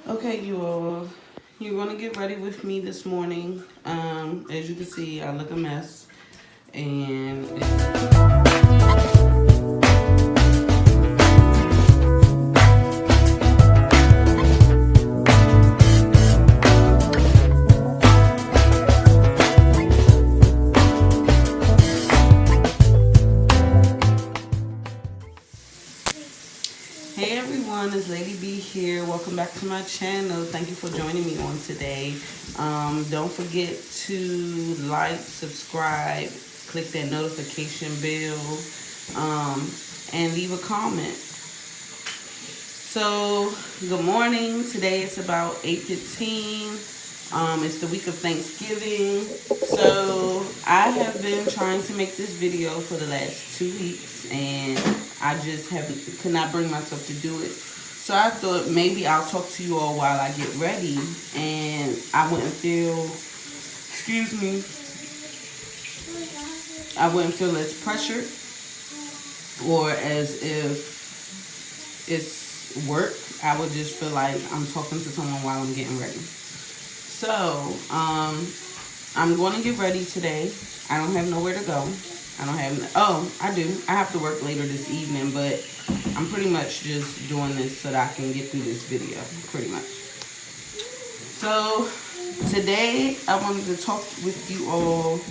Okay, you all. You're gonna get ready with me this morning. As you can see, I look a mess, and hey everyone, it's Lady B here. Welcome back to my channel. Thank you for joining me on today. Don't forget to like, subscribe, click that notification bell, and leave a comment. So, good morning. Today it's about 8:15. It's the week of Thanksgiving. So, I have been trying to make this video for the last 2 weeks, and I just haven't could not bring myself to do it. So I thought maybe I'll talk to you all while I get ready, and I wouldn't feel, excuse me, I wouldn't feel as pressured or as if it's work. I would just feel like I'm talking to someone while I'm getting ready. So, I'm going to get ready today. I don't have nowhere to go. I don't have, oh, I do. I have to work later this evening, but I'm pretty much just doing this so that I can get through this video, pretty much. So, today I wanted to talk with you all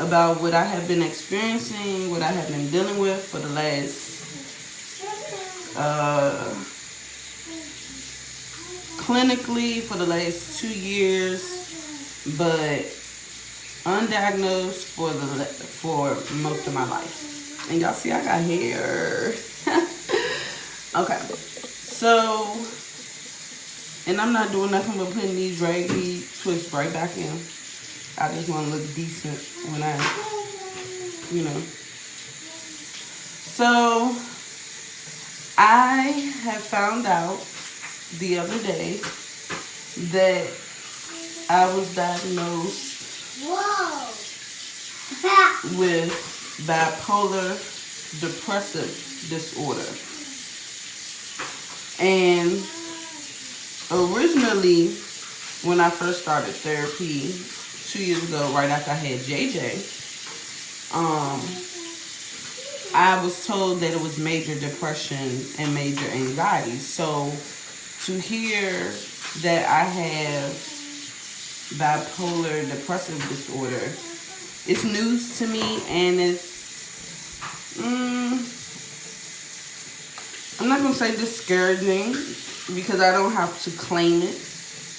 about what I have been experiencing, what I have been dealing with for the last clinically for the last 2 years, but undiagnosed for most of my life. And y'all see I got hair. Okay, so, and I'm not doing nothing but putting these draggy twists right back in. I just want to look decent when I, you know. So, I have found out the other day that I was diagnosed with bipolar depressive disorder. And originally, when I first started therapy 2 years ago, right after I had JJ, I was told that it was major depression and major anxiety. So to hear that I have bipolar depressive disorder, it's news to me, and it's, I'm not going to say discouraging because I don't have to claim it,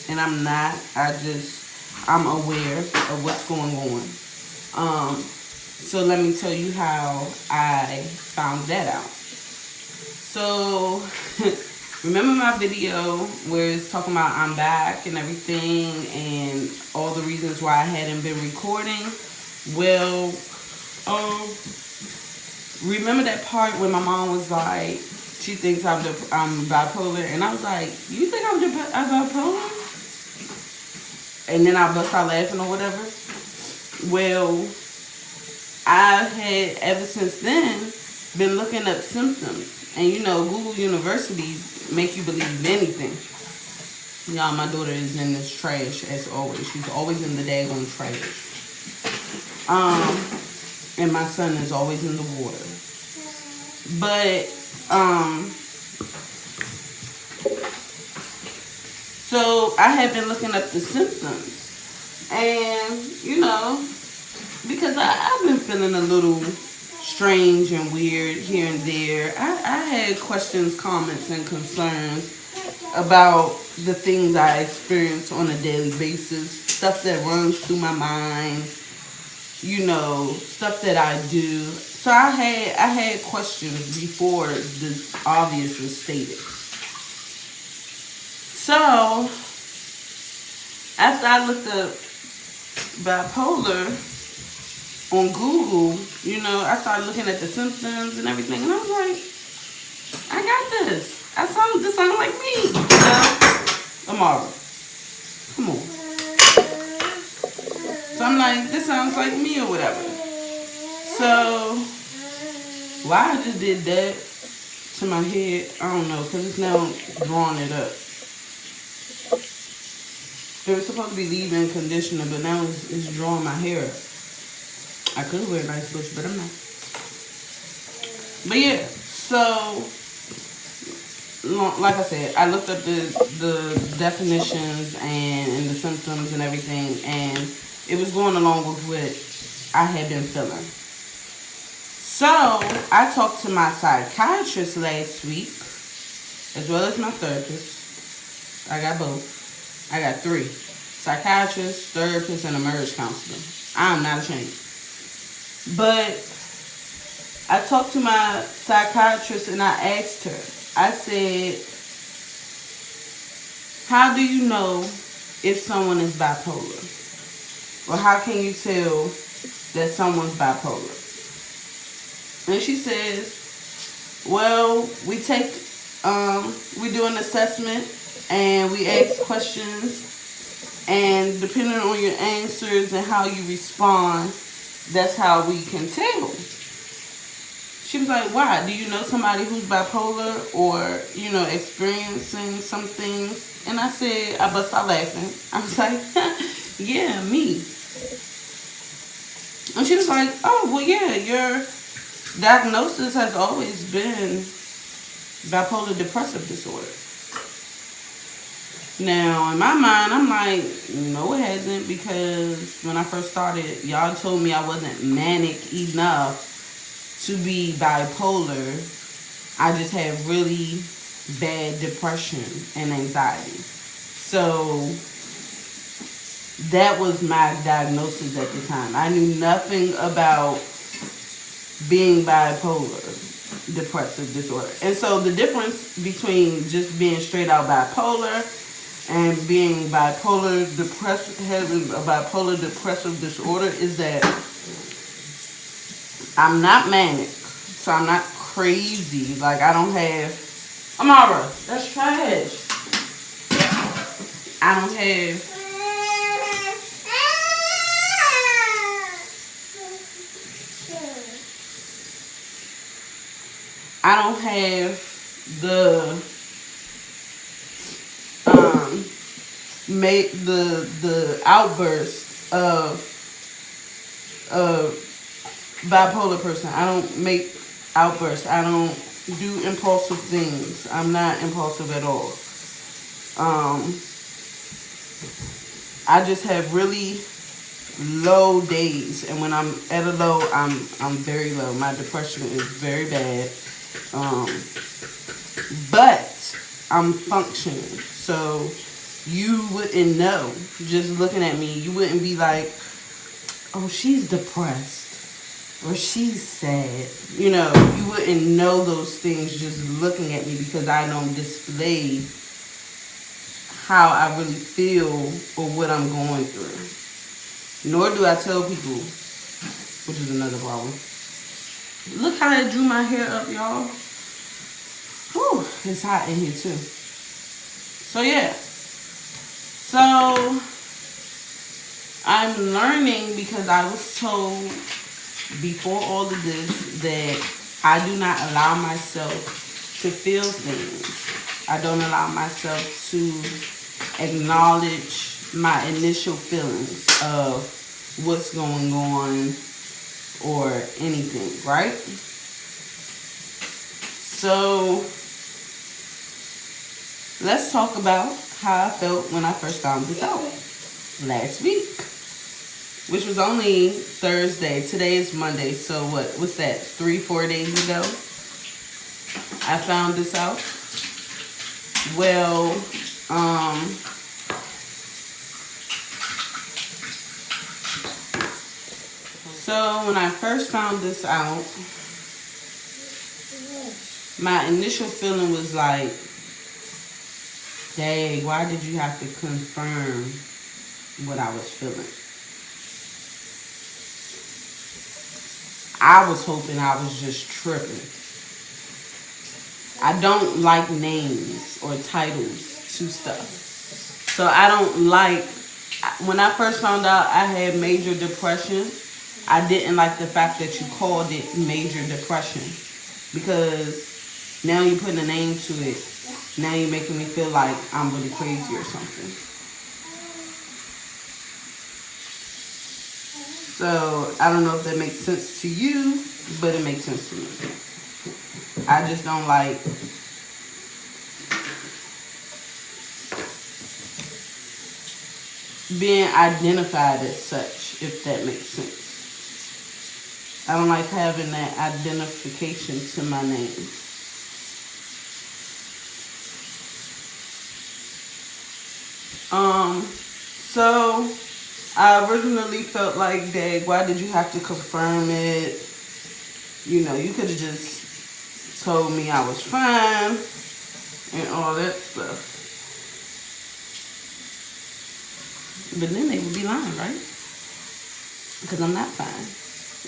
and I'm not. I'm aware of what's going on. So let me tell you how I found that out. So, remember my video where it's talking about I'm back and everything and all the reasons why I hadn't been recording? Well, remember that part when my mom was like, she thinks I'm bipolar, and I was like, you think I'm bipolar? And then I bust out laughing or whatever. Well, I had, ever since then, been looking up symptoms. And you know, Google University make you believe anything. Y'all, my daughter is in this trash as always. She's always in the daggone trash. And my son is always in the water. But, so I had been looking up the symptoms. And, you know, because I've been feeling a little strange and weird here and there. I had questions, comments, and concerns about the things I experience on a daily basis, stuff that runs through my mind, you know, stuff that I do. So I had questions before the obvious was stated. So after I looked up bipolar on Google, you know, I started looking at the symptoms and everything, and I was like, I got this. This sounds like me. You know? Amara, come on. So I'm like, this sounds like me or whatever. So why I just did that to my head, I don't know, because it's now drawing it up. It was supposed to be leave-in conditioner, but now it's drawing my hair up. I could wear a nice bush, but I'm not. But yeah, so like I said, I looked up the definitions and the symptoms and everything, and it was going along with what I had been feeling. So I talked to my psychiatrist last week, as well as my therapist. I got both. I got 3: psychiatrist, therapist, and a marriage counselor. I'm not ashamed. But I talked to my psychiatrist and I asked her, I said, how do you know if someone is bipolar? Or how can you tell that someone's bipolar? And she says, well, we do an assessment and we ask questions, and depending on your answers and how you respond, that's how we can tell. She was like, why? Do you know somebody who's bipolar or, experiencing some things? And I said, I bust out laughing. I was like, yeah, me. And she was like, oh, well, yeah, your diagnosis has always been bipolar depressive disorder. Now, in my mind, I'm like, no, it hasn't, because when I first started, y'all told me I wasn't manic enough to be bipolar. I just had really bad depression and anxiety. So that was my diagnosis at the time. I knew nothing about being bipolar depressive disorder. And so the difference between just being straight out bipolar and being bipolar depressive, having a bipolar depressive disorder, is that I'm not manic, so I'm not crazy. Like, I don't have, Amara, that's trash. I don't have, the make the outburst of bipolar person. I don't make outbursts. I don't do impulsive things. I'm not impulsive at all. I just have really low days, and when I'm at a low, I'm very low. My depression is very bad. But I'm functioning. So you wouldn't know, just looking at me, you wouldn't be like, oh, she's depressed or she's sad. You wouldn't know those things just looking at me, because I don't display how I really feel or what I'm going through. Nor do I tell people, which is another problem. Look how I drew my hair up, y'all. Whew, it's hot in here too. So yeah. So I'm learning, because I was told before all of this that I do not allow myself to feel things. I don't allow myself to acknowledge my initial feelings of what's going on or anything, right? So let's talk about how I felt when I first found this out last week, which was only Thursday. Today is Monday, so what's that, 3-4 days ago I found this out. Well, so when I first found this out, my initial feeling was like, dang, why did you have to confirm what I was feeling? I was hoping I was just tripping. I don't like names or titles to stuff. So I don't like, when I first found out I had major depression, I didn't like the fact that you called it major depression, because now you're putting a name to it. Now you're making me feel like I'm really crazy or something. So I don't know if that makes sense to you, but it makes sense to me. I just don't like being identified as such, if that makes sense. I don't like having that identification to my name. So I originally felt like, Dad, why did you have to confirm it? You know, you could have just told me I was fine and all that stuff. But then they would be lying, right? Because I'm not fine.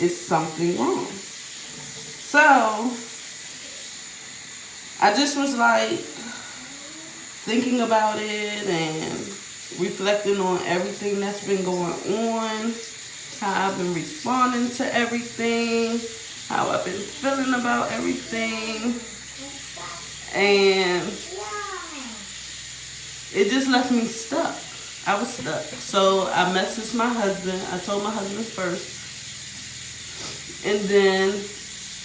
It's something wrong. So I just was like thinking about it and reflecting on everything that's been going on, how I've been responding to everything, how I've been feeling about everything. And it just left me stuck. I was stuck. So I messaged my husband. I told my husband first. And then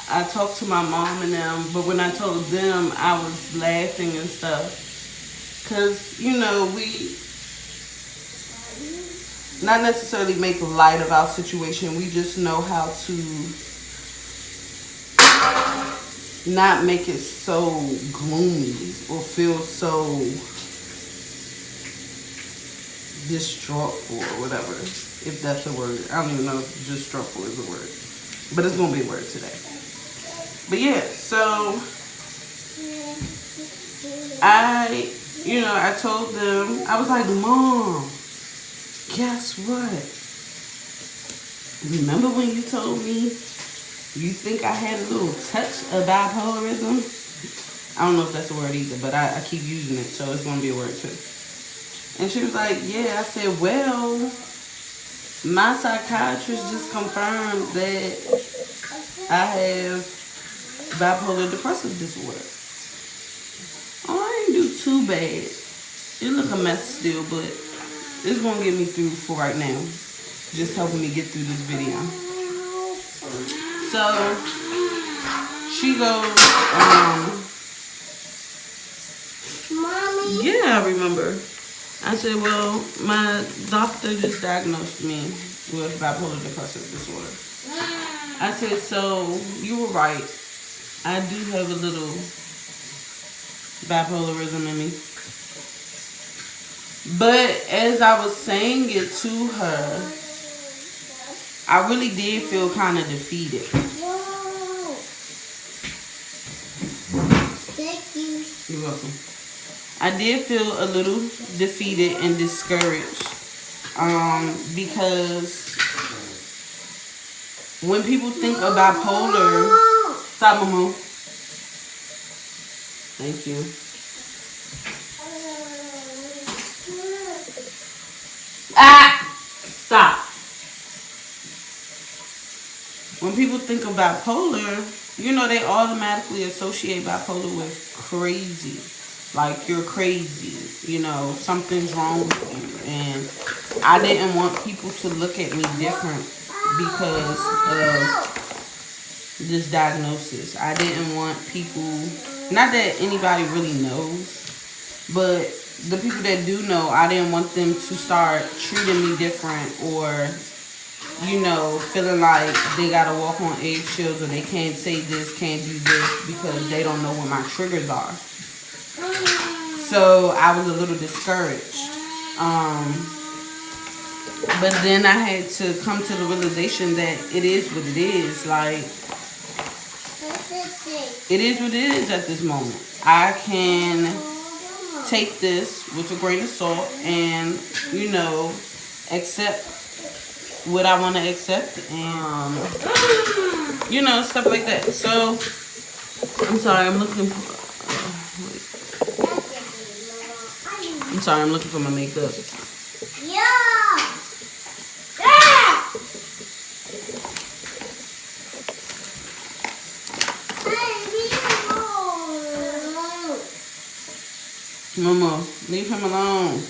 I talked to my mom and them. But when I told them, I was laughing and stuff. Because, you know, we not necessarily make light of our situation. We just know how to not make it so gloomy or feel so distraught or whatever, if that's a word. I don't even know if distraught is a word, but it's gonna be a word today. But yeah, so I told them, I was like, Mom, guess what? Remember when you told me you think I had a little touch of bipolarism? I don't know if that's a word either, but I keep using it, so it's gonna be a word too. And she was like, yeah. I said, well, my psychiatrist just confirmed that I have bipolar depressive disorder. Oh, I didn't do too bad. It look a mess still, but it's going to get me through for right now. Just helping me get through this video. So, she goes, Mommy? Yeah, I remember. I said, well, my doctor just diagnosed me with bipolar depressive disorder. I said, so you were right. I do have a little bipolarism in me. But as I was saying it to her, I really did feel kind of defeated. Thank you. You're welcome. I did feel a little defeated and discouraged because when people think of bipolar, stop, Mama. Thank you. Stop. When people think of bipolar, you know, they automatically associate bipolar with crazy. Like, you're crazy, you know, something's wrong with you. And I didn't want people to look at me different because of this diagnosis. I didn't want people, not that anybody really knows, but the people that do know, I didn't want them to start treating me different or, you know, feeling like they gotta walk on eggshells or they can't say this, can't do this because they don't know what my triggers are. So I was a little discouraged. But then I had to come to the realization that it is what it is. Like, it is what it is at this moment. I can take this with a grain of salt and, you know, accept what I want to accept and, you know, stuff like that. So, I'm sorry, I'm looking for my makeup. Yeah. Mama, leave him alone.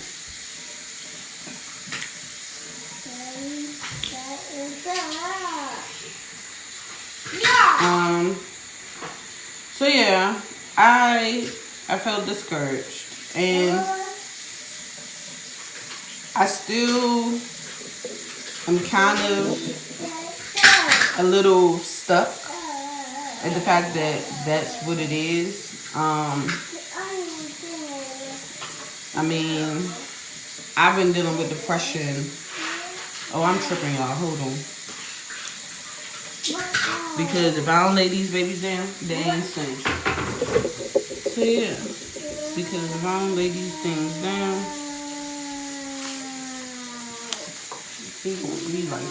So yeah, I felt discouraged, and I still am kind of a little stuck at the fact that that's what it is. I mean, I've been dealing with depression. Oh, I'm tripping, y'all. Hold on. Because if I don't lay these babies down, they ain't safe. So yeah, because if I don't lay these things down, he gonna be like,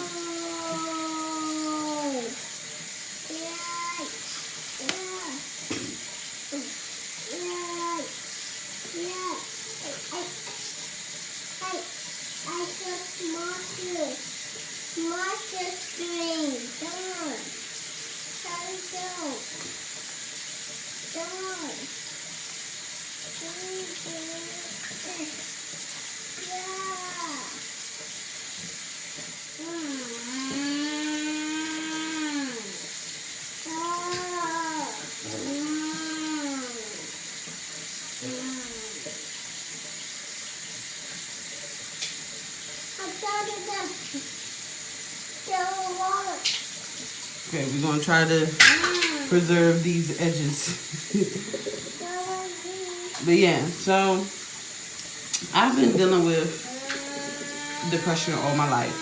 okay, we're gonna try to preserve these edges. But yeah, so I've been dealing with depression all my life.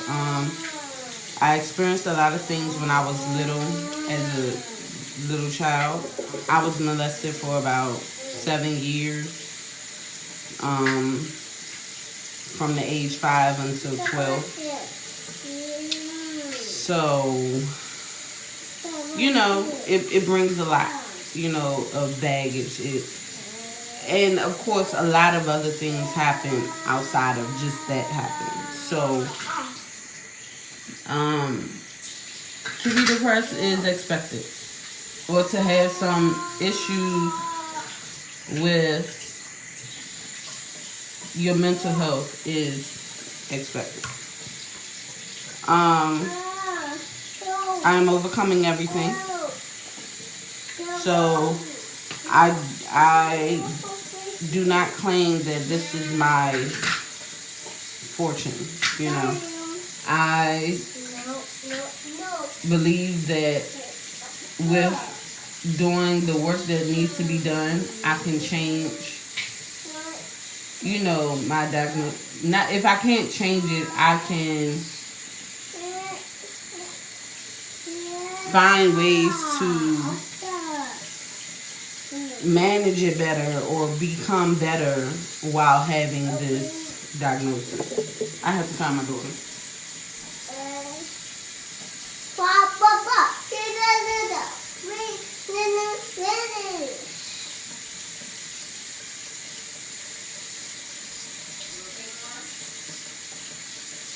I experienced a lot of things when I was little, as a little child. I was molested for about 7 years, from the age 5 until 12. So, you know, it brings a lot, you know, of baggage. And of course, a lot of other things happen outside of just that happening. So, to be depressed is expected, or to have some issues with your mental health is expected. I'm overcoming everything. So I do not claim that this is my fortune, you know. I believe that with doing the work that needs to be done, I can change, you know, my diagnosis. Not if I can't change it, I can find ways to manage it better or become better while having this diagnosis. I have to find my daughter.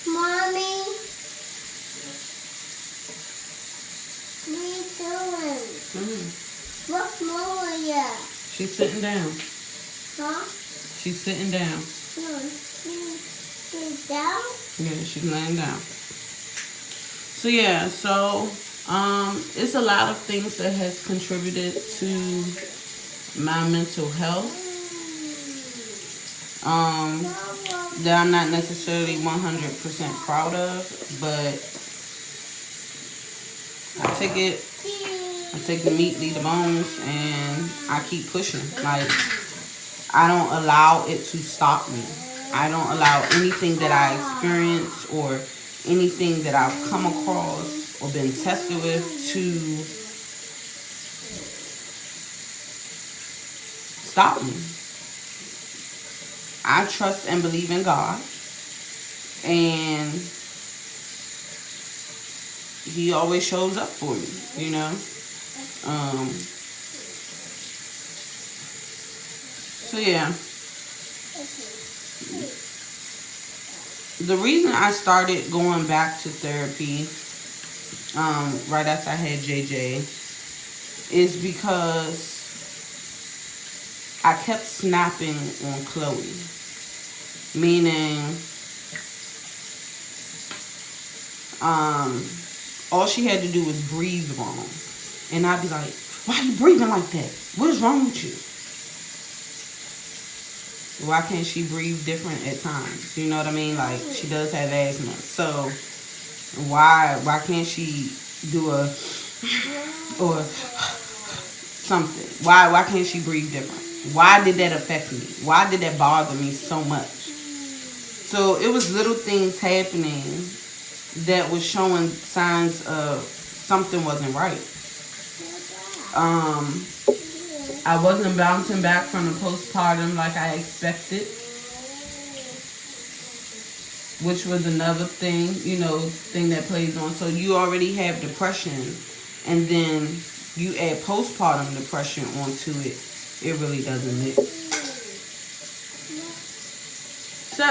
Mommy, what are you doing? What's Mama here? She's sitting down. Huh? She's sitting down. No, she's down? Yeah, she's laying down. So yeah, it's a lot of things that has contributed to my mental health. That I'm not necessarily 100% proud of, but I take the meat, leave the bones, and I keep pushing. Like, I don't allow it to stop me. I don't allow anything that I experience or anything that I've come across or been tested with to stop me. I trust and believe in God, and He always shows up for me, you know. So yeah, the reason I started going back to therapy right after I had JJ is because I kept snapping on Chloe. Meaning, all she had to do was breathe wrong. And I'd be like, why are you breathing like that? What is wrong with you? Why can't she breathe different at times? You know what I mean? Like, she does have asthma. So why can't she do a or something? Why can't she breathe different? Why did that affect me? Why did that bother me so much? So it was little things happening that was showing signs of something wasn't right. I wasn't bouncing back from the postpartum like I expected, which was another thing, thing that plays on. So you already have depression, and then you add postpartum depression onto it. It really doesn't mix. So,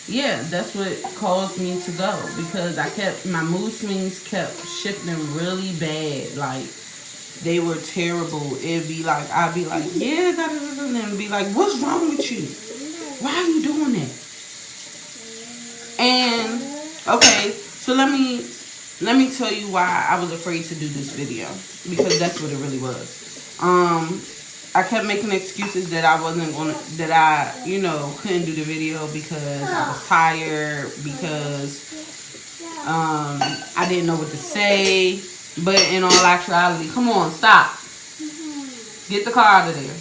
yeah, that's what caused me to go, because my mood swings kept shifting really bad. Like, they were terrible. It'd be like, I'd be like, yeah, da, da, da, da, and be like, what's wrong with you? Why are you doing that? And okay, so let me tell you why I was afraid to do this video, because that's what it really was. I kept making excuses that I wasn't gonna, that I, couldn't do the video because I was tired, because I didn't know what to say. But in all actuality, come on, stop. Get the car out of there.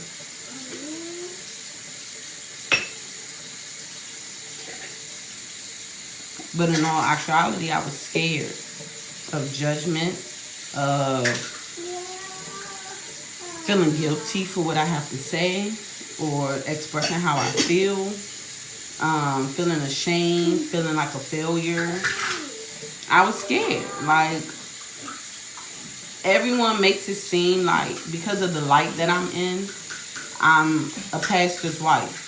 But in all actuality, I was scared of judgment, of feeling guilty for what I have to say, or expressing how I feel, feeling ashamed, feeling like a failure. I was scared. Like, everyone makes it seem like because of the light that I'm in, I'm a pastor's wife.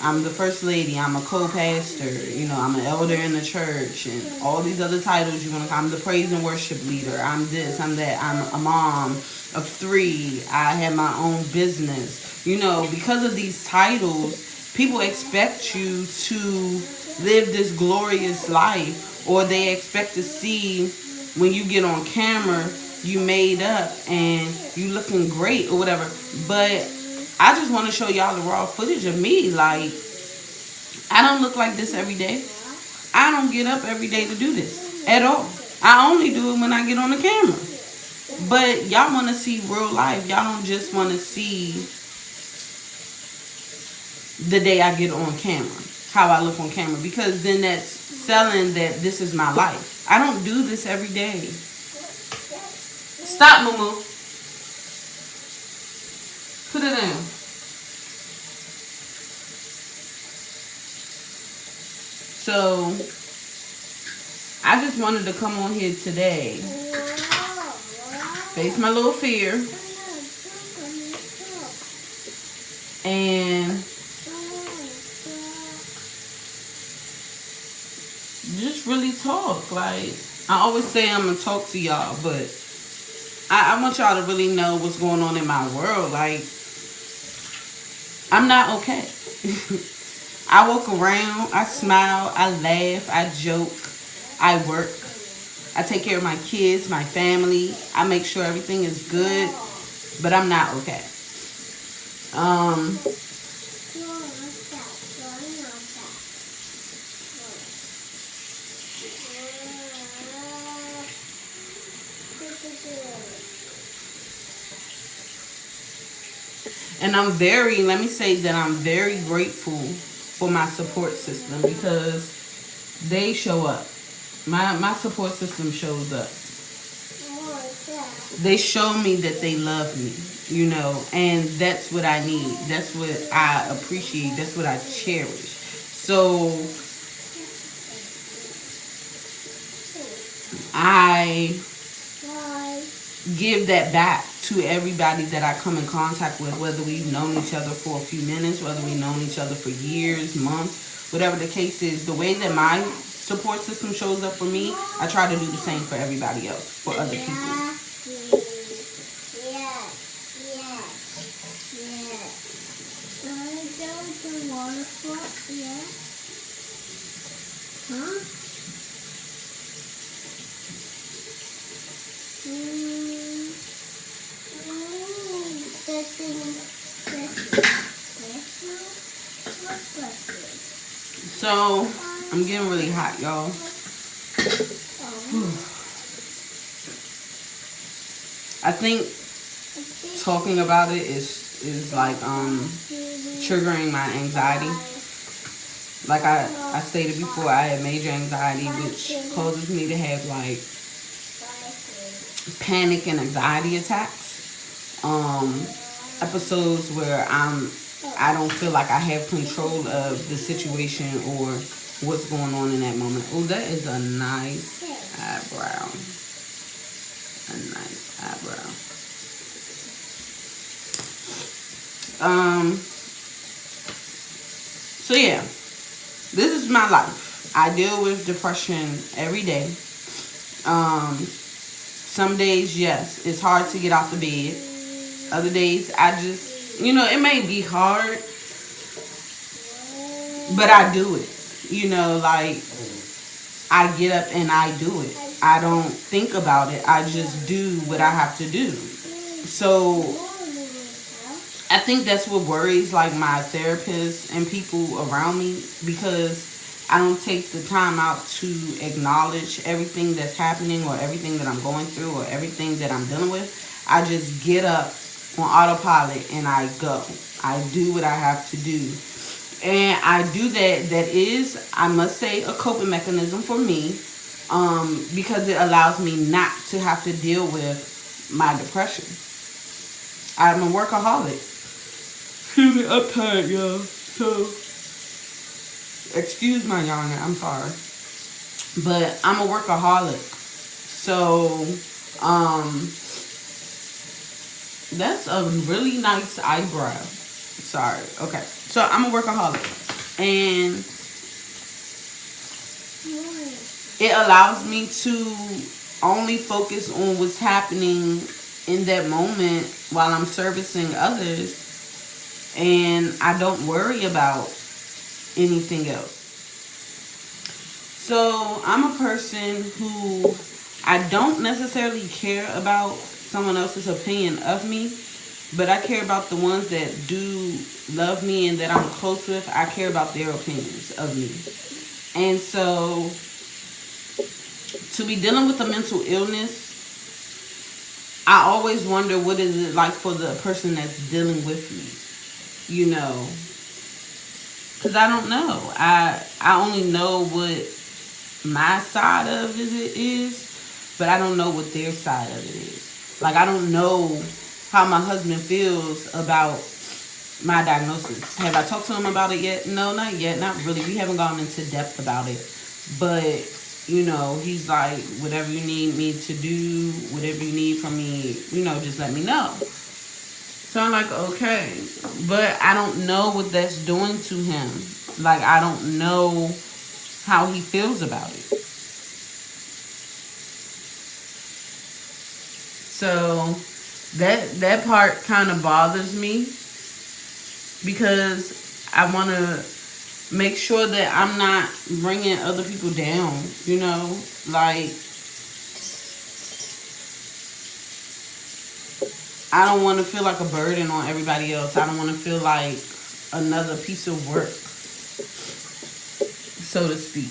I'm the first lady. I'm a co-pastor. I'm an elder in the church, and all these other titles I'm the praise and worship leader. I'm this. I'm that. I'm a mom of 3. I have my own business. Because of these titles, people expect you to live this glorious life, or they expect to see when you get on camera, you made up and you looking great or whatever. But I just want to show y'all the raw footage of me. Like, I don't look like this every day. I don't get up every day to do this at all. I only do it when I get on the camera. But y'all want to see real life. Y'all don't just want to see the day I get on camera, how I look on camera, because then that's selling that this is my life. I don't do this every day. Stop, Moo. Put it in. So, I just wanted to come on here today, face my little fear, and just really talk. Like, I always say I'm going to talk to y'all, but I want y'all to really know what's going on in my world. Like, I'm not okay. I walk around, I smile, I laugh, I joke, I work. I take care of my kids, my family. I make sure everything is good, but I'm not okay. And let me say that I'm very grateful for my support system, because they show up. My support system shows up. They show me that they love me, and that's what I need. That's what I appreciate. That's what I cherish. So I give that back to everybody that I come in contact with, whether we've known each other for a few minutes, whether we've known each other for years, months, whatever the case is. The way that my support system shows up for me, I try to do the same for everybody else, for other people. So I'm getting really hot, y'all. I think talking about it is like triggering my anxiety. Like I stated before, I have major anxiety, which causes me to have like panic and anxiety attacks. Episodes where I don't feel like I have control of the situation or what's going on in that moment. Oh, that is a nice eyebrow. A nice eyebrow. So yeah, this is my life. I deal with depression every day. Some days, yes, it's hard to get out the bed. Other days, I just, it may be hard, but I do it. Like I get up and I do it. I don't think about it. I just do what I have to do. So I think that's what worries like my therapist and people around me, because I don't take the time out to acknowledge everything that's happening or everything that I'm going through or everything that I'm dealing with. I just get up on autopilot and I go. I do what I have to do. And I do that. That is, I must say, a coping mechanism for me, because it allows me not to have to deal with my depression. I'm a workaholic. Excuse me, I'm tired, y'all. So, excuse my yawning. I'm sorry. But I'm a workaholic. So, that's a really nice eyebrow. Sorry. Okay. So, I'm a workaholic. And it allows me to only focus on what's happening in that moment while I'm servicing others. And I don't worry about anything else. So I'm a person who I don't necessarily care about someone else's opinion of me, but I care about the ones that do love me and that I'm close with. I care about their opinions of me. And so to be dealing with a mental illness, I always wonder what is it like for the person that's dealing with me, because I don't know. I only know what my side of it is, but I don't know what their side of it is. Like, I don't know how my husband feels about my diagnosis. Have I talked to him about it yet? No, not yet. Not really. We haven't gone into depth about it. But, he's like, whatever you need me to do, whatever you need from me, just let me know. So I'm like, okay. But I don't know what that's doing to him. Like, I don't know how he feels about it. So that part kind of bothers me, because I want to make sure that I'm not bringing other people down, like I don't want to feel like a burden on everybody else. I don't want to feel like another piece of work, so to speak.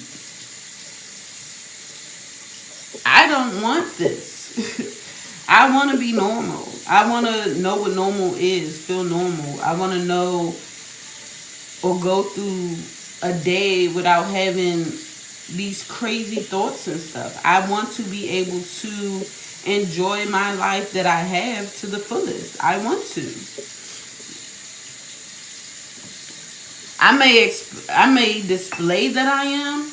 I don't want this. I want to be normal. I want to know what normal is, feel normal. I want to know or go through a day without having these crazy thoughts and stuff. I want to be able to enjoy my life that I have to the fullest. I want to. I may display that I am,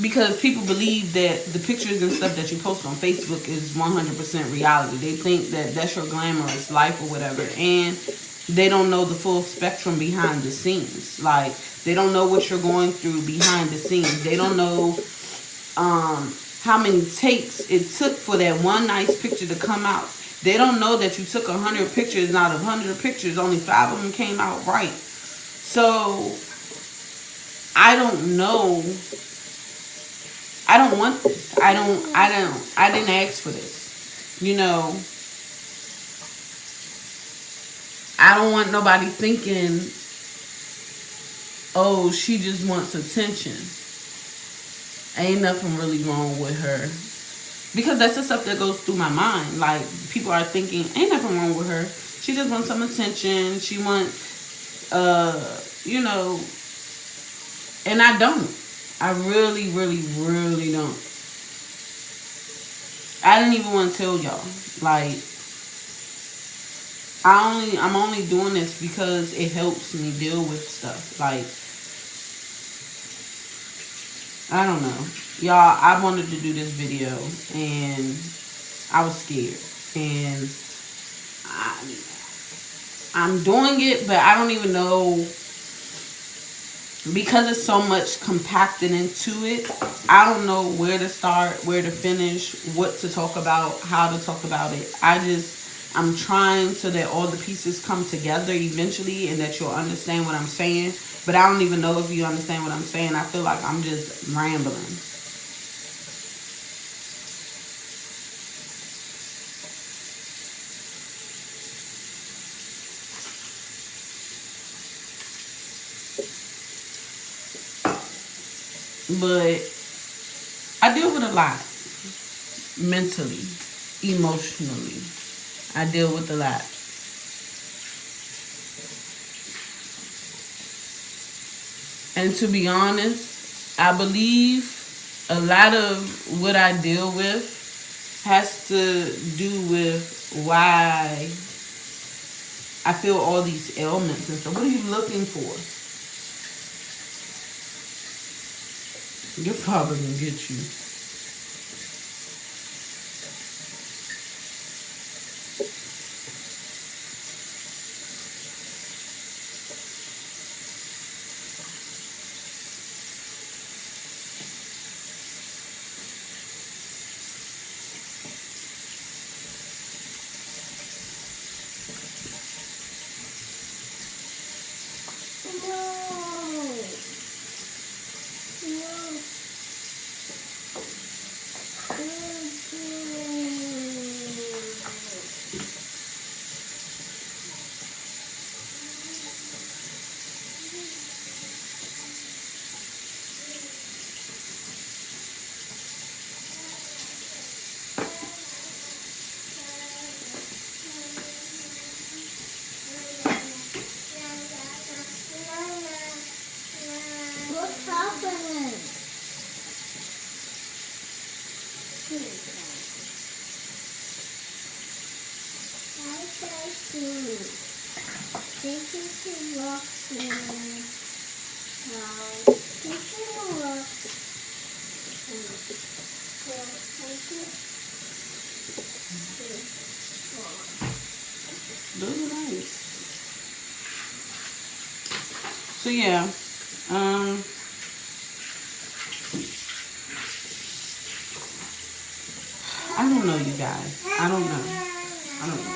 because people believe that the pictures and stuff that you post on Facebook is 100% reality. They think that that's your glamorous life or whatever, and they don't know the full spectrum behind the scenes. Like, they don't know what you're going through behind the scenes. They don't know how many takes it took for that one nice picture to come out. They don't know that you took 100 pictures, and out of 100 pictures, only 5 of them came out right. So I don't know. I don't want this. I didn't ask for this. I don't want nobody thinking, oh, she just wants attention. Ain't nothing really wrong with her. Because that's the stuff that goes through my mind. Like, people are thinking, ain't nothing wrong with her. She just wants some attention. She wants, you know, and I don't. I really, really, really don't. I didn't even want to tell y'all. Like, I'm only doing this because it helps me deal with stuff. Like, I don't know. Y'all, I wanted to do this video and I was scared. And I'm doing it, but I don't even know, because it's so much compacted into it. I don't know where to start, where to finish, what to talk about, how to talk about it. I'm trying so that all the pieces come together eventually and that you'll understand what I'm saying. But I don't even know if you understand what I'm saying. I feel like I'm just rambling. But I deal with a lot mentally, emotionally. I deal with a lot. And to be honest, I believe a lot of what I deal with has to do with why I feel all these ailments and stuff. What are you looking for? Your father can get you. What's happening? I say food. This is the rocks in now. This is the rocks. Those are nice. So yeah, I don't know, you guys. I don't know. I don't know.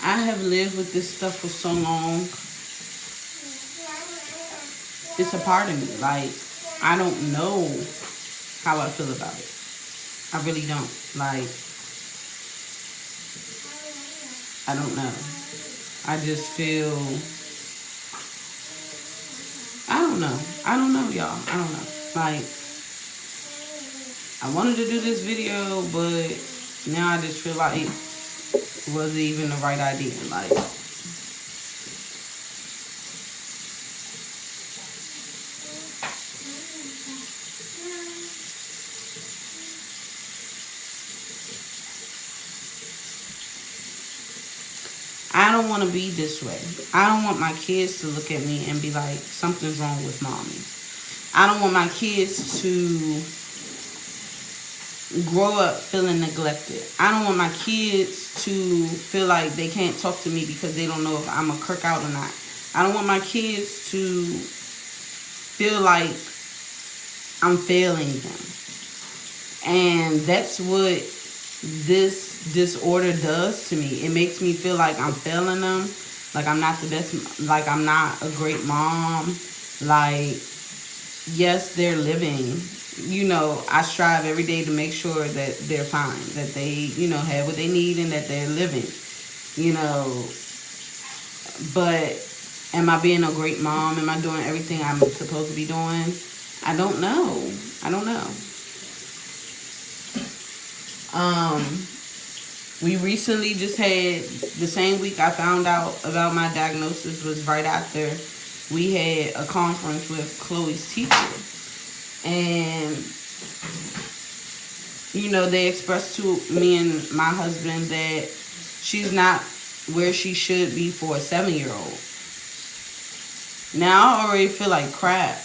I have lived with this stuff for so long. It's a part of me. Like, I don't know how I feel about it. I really don't. Like, I don't know. I just feel, I don't know. I don't know, y'all. I don't know. Like, I wanted to do this video, but now I just feel like it wasn't even the right idea. Like, I don't want to be this way. I don't want my kids to look at me and be like, something's wrong with mommy. I don't want my kids to grow up feeling neglected. I don't want my kids to feel like they can't talk to me because they don't know if I'm a kirk out or not. I don't want my kids to feel like I'm failing them. And that's what this disorder does to me. It makes me feel like I'm failing them, like I'm not the best, like I'm not a great mom. Like, yes, they're living, I strive every day to make sure that they're fine, that they, have what they need and that they're living, you know. But am I being a great mom? Am I doing everything I'm supposed to be doing? I don't know. I don't know. Um, we recently just had the same week I found out about my diagnosis was right after we had a conference with Chloe's teacher. And, they expressed to me and my husband that she's not where she should be for a 7-year-old. Now I already feel like crap.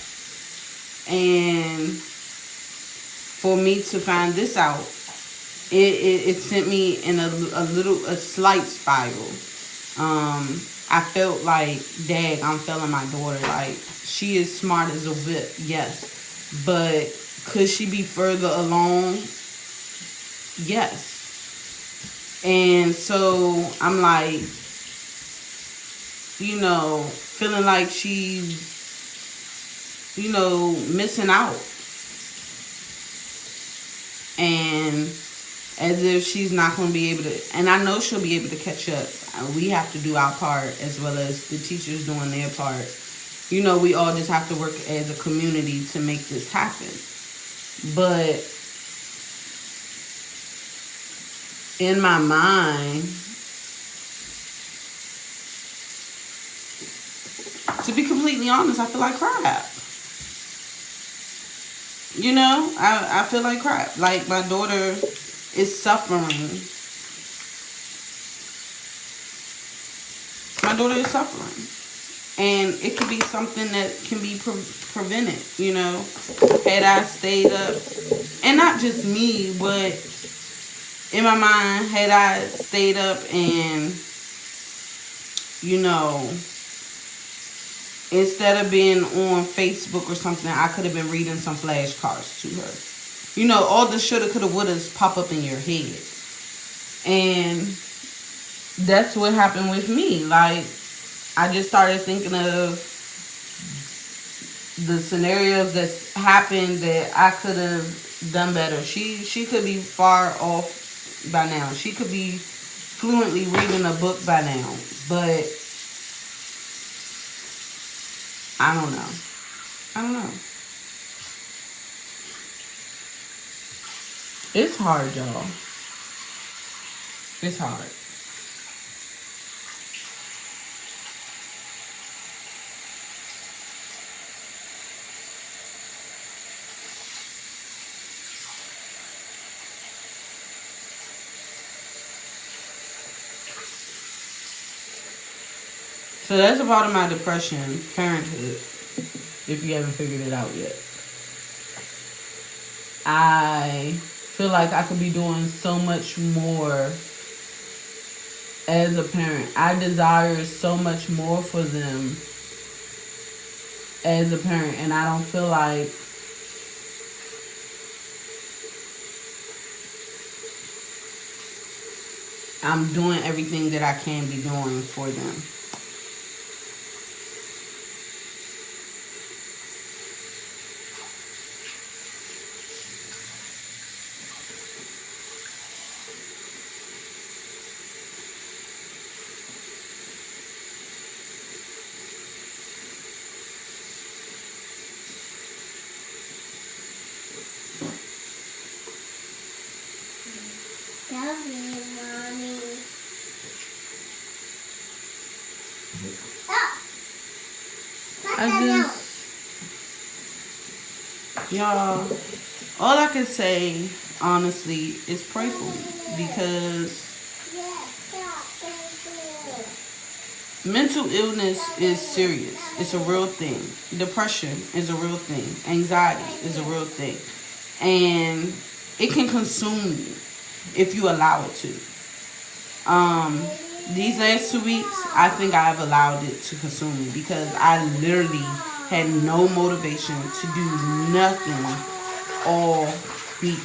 And for me to find this out, it sent me in a slight spiral. I felt like, dang, I'm failing my daughter. Like, she is smart as a whip, yes. But could she be further along? Yes. And so I'm like, feeling like she's, missing out. And as if she's not going to be able to, and I know she'll be able to catch up. We have to do our part as well as the teachers doing their part. We all just have to work as a community to make this happen. But in my mind, to be completely honest, I feel like crap. I feel like crap. Like, my daughter is suffering. My daughter is suffering. And it could be something that can be prevented, Had I stayed up, and not just me, but in my mind, had I stayed up and, instead of being on Facebook or something, I could have been reading some flashcards to her. All the shoulda, coulda, wouldas pop up in your head. And that's what happened with me. Like, I just started thinking of the scenarios that happened that I could have done better. She could be far off by now. She could be fluently reading a book by now. But I don't know. It's hard, y'all. It's hard. So that's a part of my depression, parenthood, if you haven't figured it out yet. I feel like I could be doing so much more as a parent. I desire so much more for them as a parent, and I don't feel like I'm doing everything that I can be doing for them. Love you, Mommy. Oh! Y'all, all I can say, honestly, is pray for me. Because mental illness is serious. It's a real thing. Depression is a real thing. Anxiety is a real thing. And it can consume you if you allow it to. These last 2 weeks, I think I've allowed it to consume me because I literally had no motivation to do nothing all week.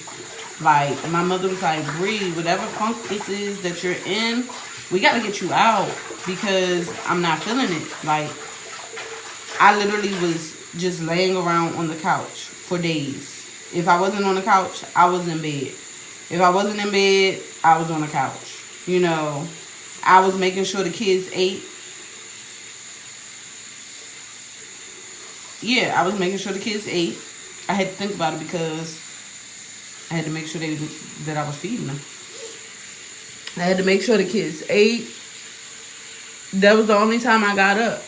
Like, my mother was like, Bree, whatever funk this is that you're in, we got to get you out because I'm not feeling it. Like, I literally was just laying around on the couch for days. If I wasn't on the couch, I was in bed. If I wasn't in bed, I was on the couch. You know, I was making sure the kids ate. Yeah, I was making sure the kids ate. I had to think about it because I had to make sure that I was feeding them. I had to make sure the kids ate. That was the only time I got up.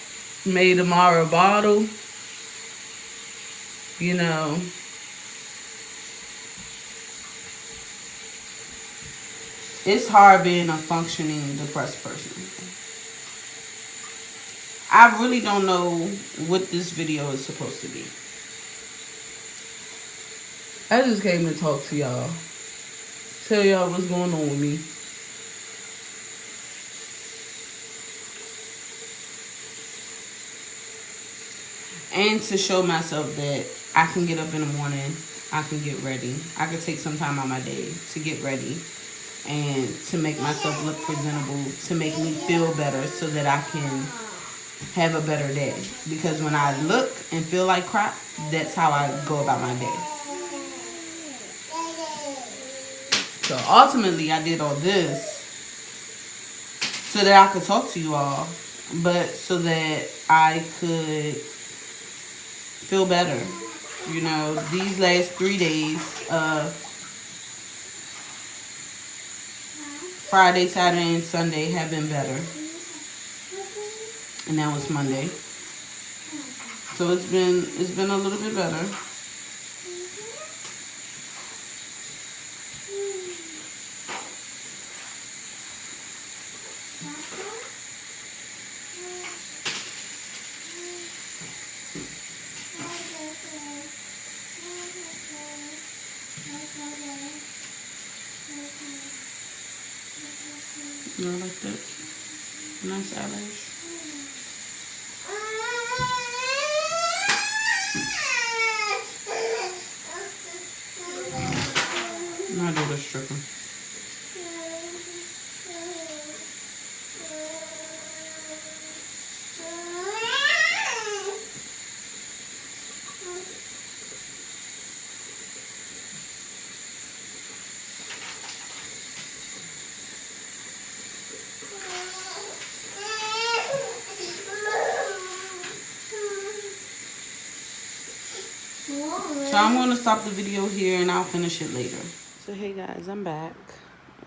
Made Amara a bottle. You know, it's hard being a functioning depressed person. I really don't know what this video is supposed to be. I just came to talk to y'all. Tell y'all what's going on with me. And to show myself that I can get up in the morning, I can get ready. I can take some time out my day to get ready and to make myself look presentable, to make me feel better so that I can have a better day. Because when I look and feel like crap, that's how I go about my day. So ultimately, I did all this so that I could talk to you all, but so that I could feel better. You know, these last 3 days, Friday, Saturday, and Sunday have been better. And now it's Monday. So it's been a little bit better. You know, like that. Nice eyelash. I do this trick. So I'm going to stop the video here and I'll finish it later. So hey guys, I'm back.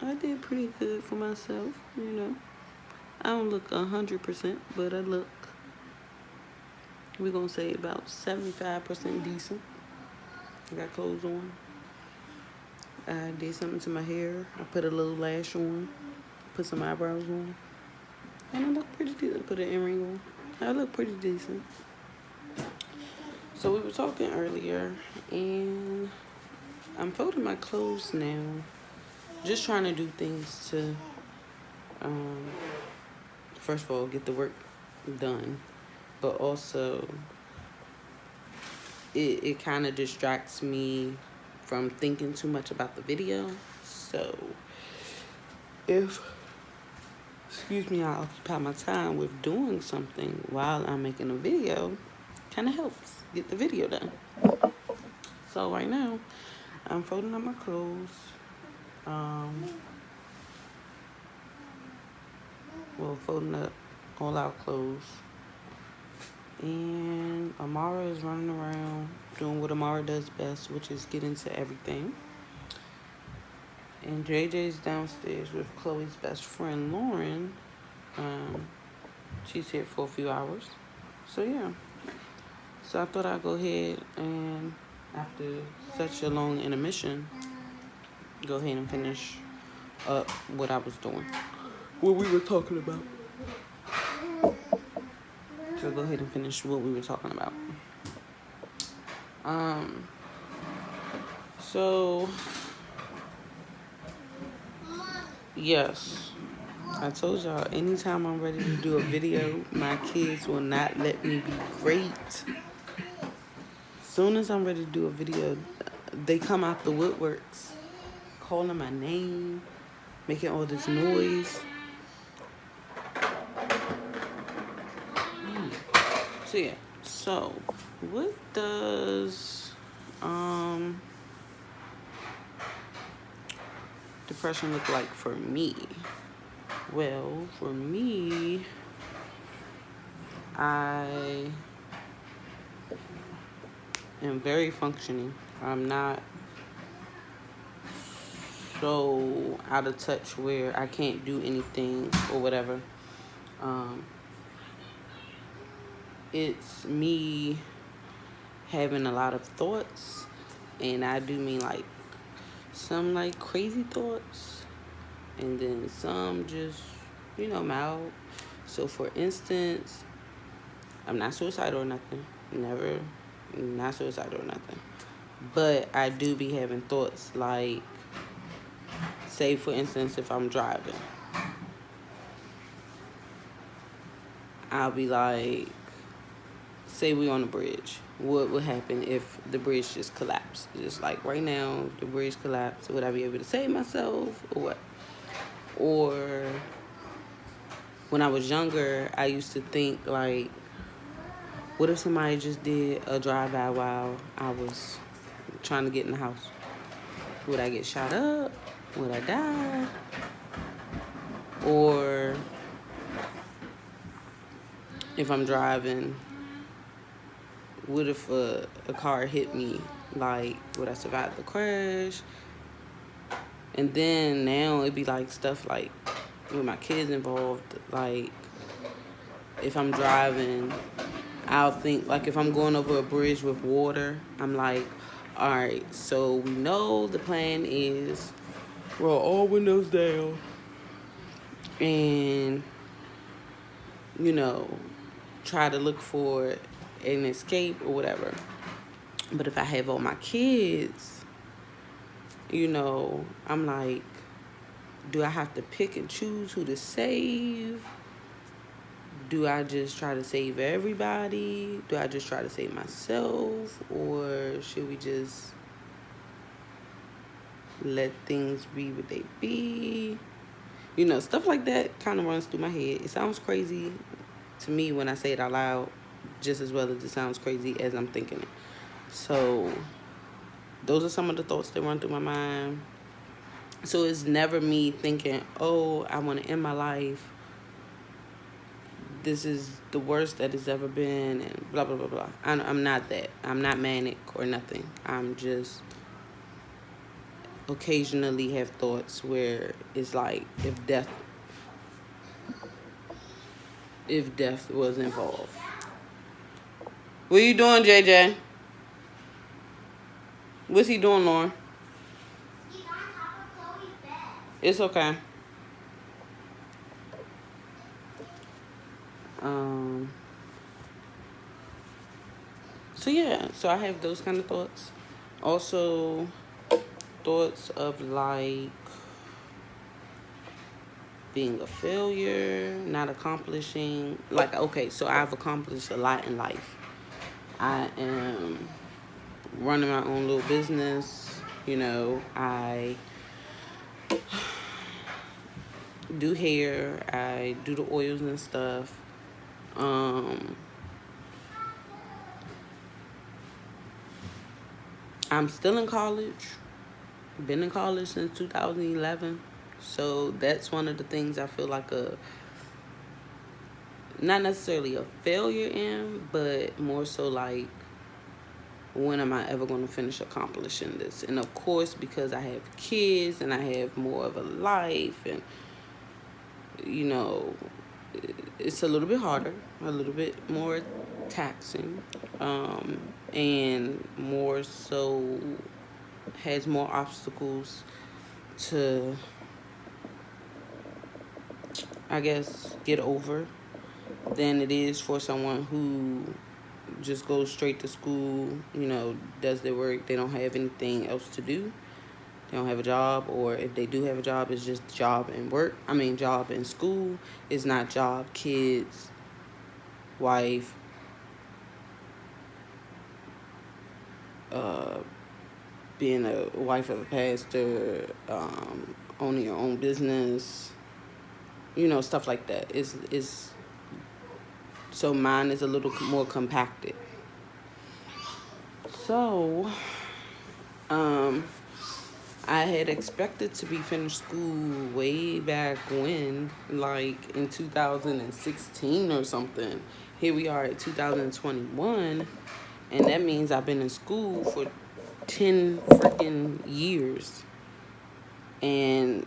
I did pretty good for myself, you know. I don't look 100%, but I look, we're going to say about 75% decent. I got clothes on. I did something to my hair. I put a little lash on. Put some eyebrows on. And I look pretty decent. Put an earring on. I look pretty decent. So we were talking earlier, and I'm folding my clothes now. Just trying to do things to, first of all, get the work done. But also, it kind of distracts me from thinking too much about the video. So, if, excuse me, I occupy my time with doing something while I'm making a video, kind of helps get the video done. So right now, I'm folding up my clothes. Well, folding up all our clothes. And Amara is running around doing what Amara does best, which is get into everything. And JJ's downstairs with Chloe's best friend, Lauren. She's here for a few hours. So yeah. So I thought I'd go ahead and, after such a long intermission, go ahead and finish up what I was doing. What we were talking about. So go ahead and finish what we were talking about. So, yes. I told y'all, anytime I'm ready to do a video, my kids will not let me be great. Soon as I'm ready to do a video, they come out the woodworks, calling my name, making all this noise. So yeah, so what does depression look like for me? Well, for me, I am very functioning. I'm not so out of touch where I can't do anything or whatever. Um, it's me having a lot of thoughts, and I do mean like some like crazy thoughts, and then some just, mild. So for instance, I'm not suicidal or nothing. Never, not suicidal or nothing. But I do be having thoughts like, say for instance, if I'm driving, I'll be like, say we on a bridge. What would happen if the bridge just collapsed? Just like right now, the bridge collapsed. Would I be able to save myself or what? Or when I was younger, I used to think like, what if somebody just did a drive-by while I was trying to get in the house? Would I get shot up? Would I die? Or if I'm driving, what if a car hit me? Like, would I survive the crash? And then now it'd be like stuff like with my kids involved. Like, if I'm driving, I'll think, like, if I'm going over a bridge with water, I'm like, all right, so we know the plan is roll all windows down and, try to look for an escape or whatever. But if I have all my kids, I'm like, do I have to pick and choose who to save? Do I just try to save everybody? Do I just try to save myself? Or should we just let things be what they be? Stuff like that kind of runs through my head. It sounds crazy to me when I say it out loud, just as well as it sounds crazy as I'm thinking it. So those are some of the thoughts that run through my mind. So it's never me thinking, oh, I want to end my life. This is the worst that it's ever been, and blah, blah, blah, blah. I'm not that. I'm not manic or nothing. I'm just occasionally have thoughts where it's like, if death was involved. What are you doing, JJ? What's he doing, Lauren? It's okay. So yeah, so I have those kind of thoughts. Also, thoughts of like being a failure, not accomplishing. Like, okay, so I've accomplished a lot in life. I am running my own little business. I do hair. I do the oils and stuff. I'm still in college. Been in college since 2011. So that's one of the things I feel like not necessarily a failure in, but more so like, when am I ever going to finish accomplishing this? And of course, because I have kids and I have more of a life, and it's a little bit harder, a little bit more taxing, and more so has more obstacles to, I guess, get over than it is for someone who just goes straight to school, does their work. They don't have anything else to do. They don't have a job, or if they do have a job, it's just job and work. Job and school. It's not job, kids, wife, being a wife of a pastor, owning your own business, stuff like that. So mine is a little more compacted. So, I had expected to be finished school way back when, like in 2016 or something. Here we are at 2021, and that means I've been in school for 10 freaking years. And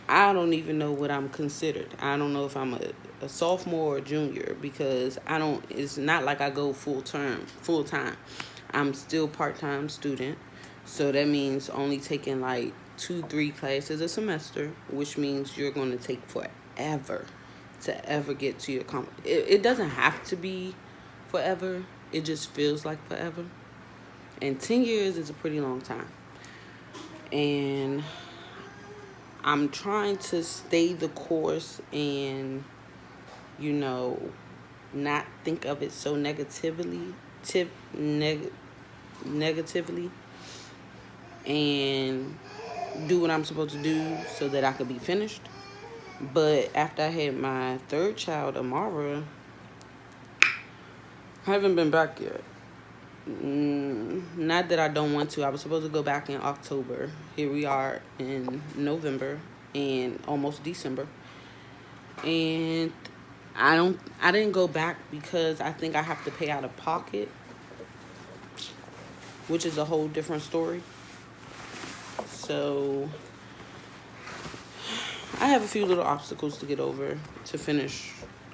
I don't even know what I'm considered. I don't know if I'm a sophomore or junior because it's not like I go full time. I'm still part-time student. So that means only taking like 2, 3 classes a semester, which means you're going to take forever to ever get to your it doesn't have to be forever. It just feels like forever. And 10 years is a pretty long time. And I'm trying to stay the course and, you know, not think of it so negatively, and do what I'm supposed to do so that I could be finished. But after I had my third child, Amara, I haven't been back yet. Not that I don't want to. I was supposed to go back in October. Here we are in November and almost December. And I didn't go back because I think I have to pay out of pocket, which is a whole different story. So I have a few little obstacles to get over to finish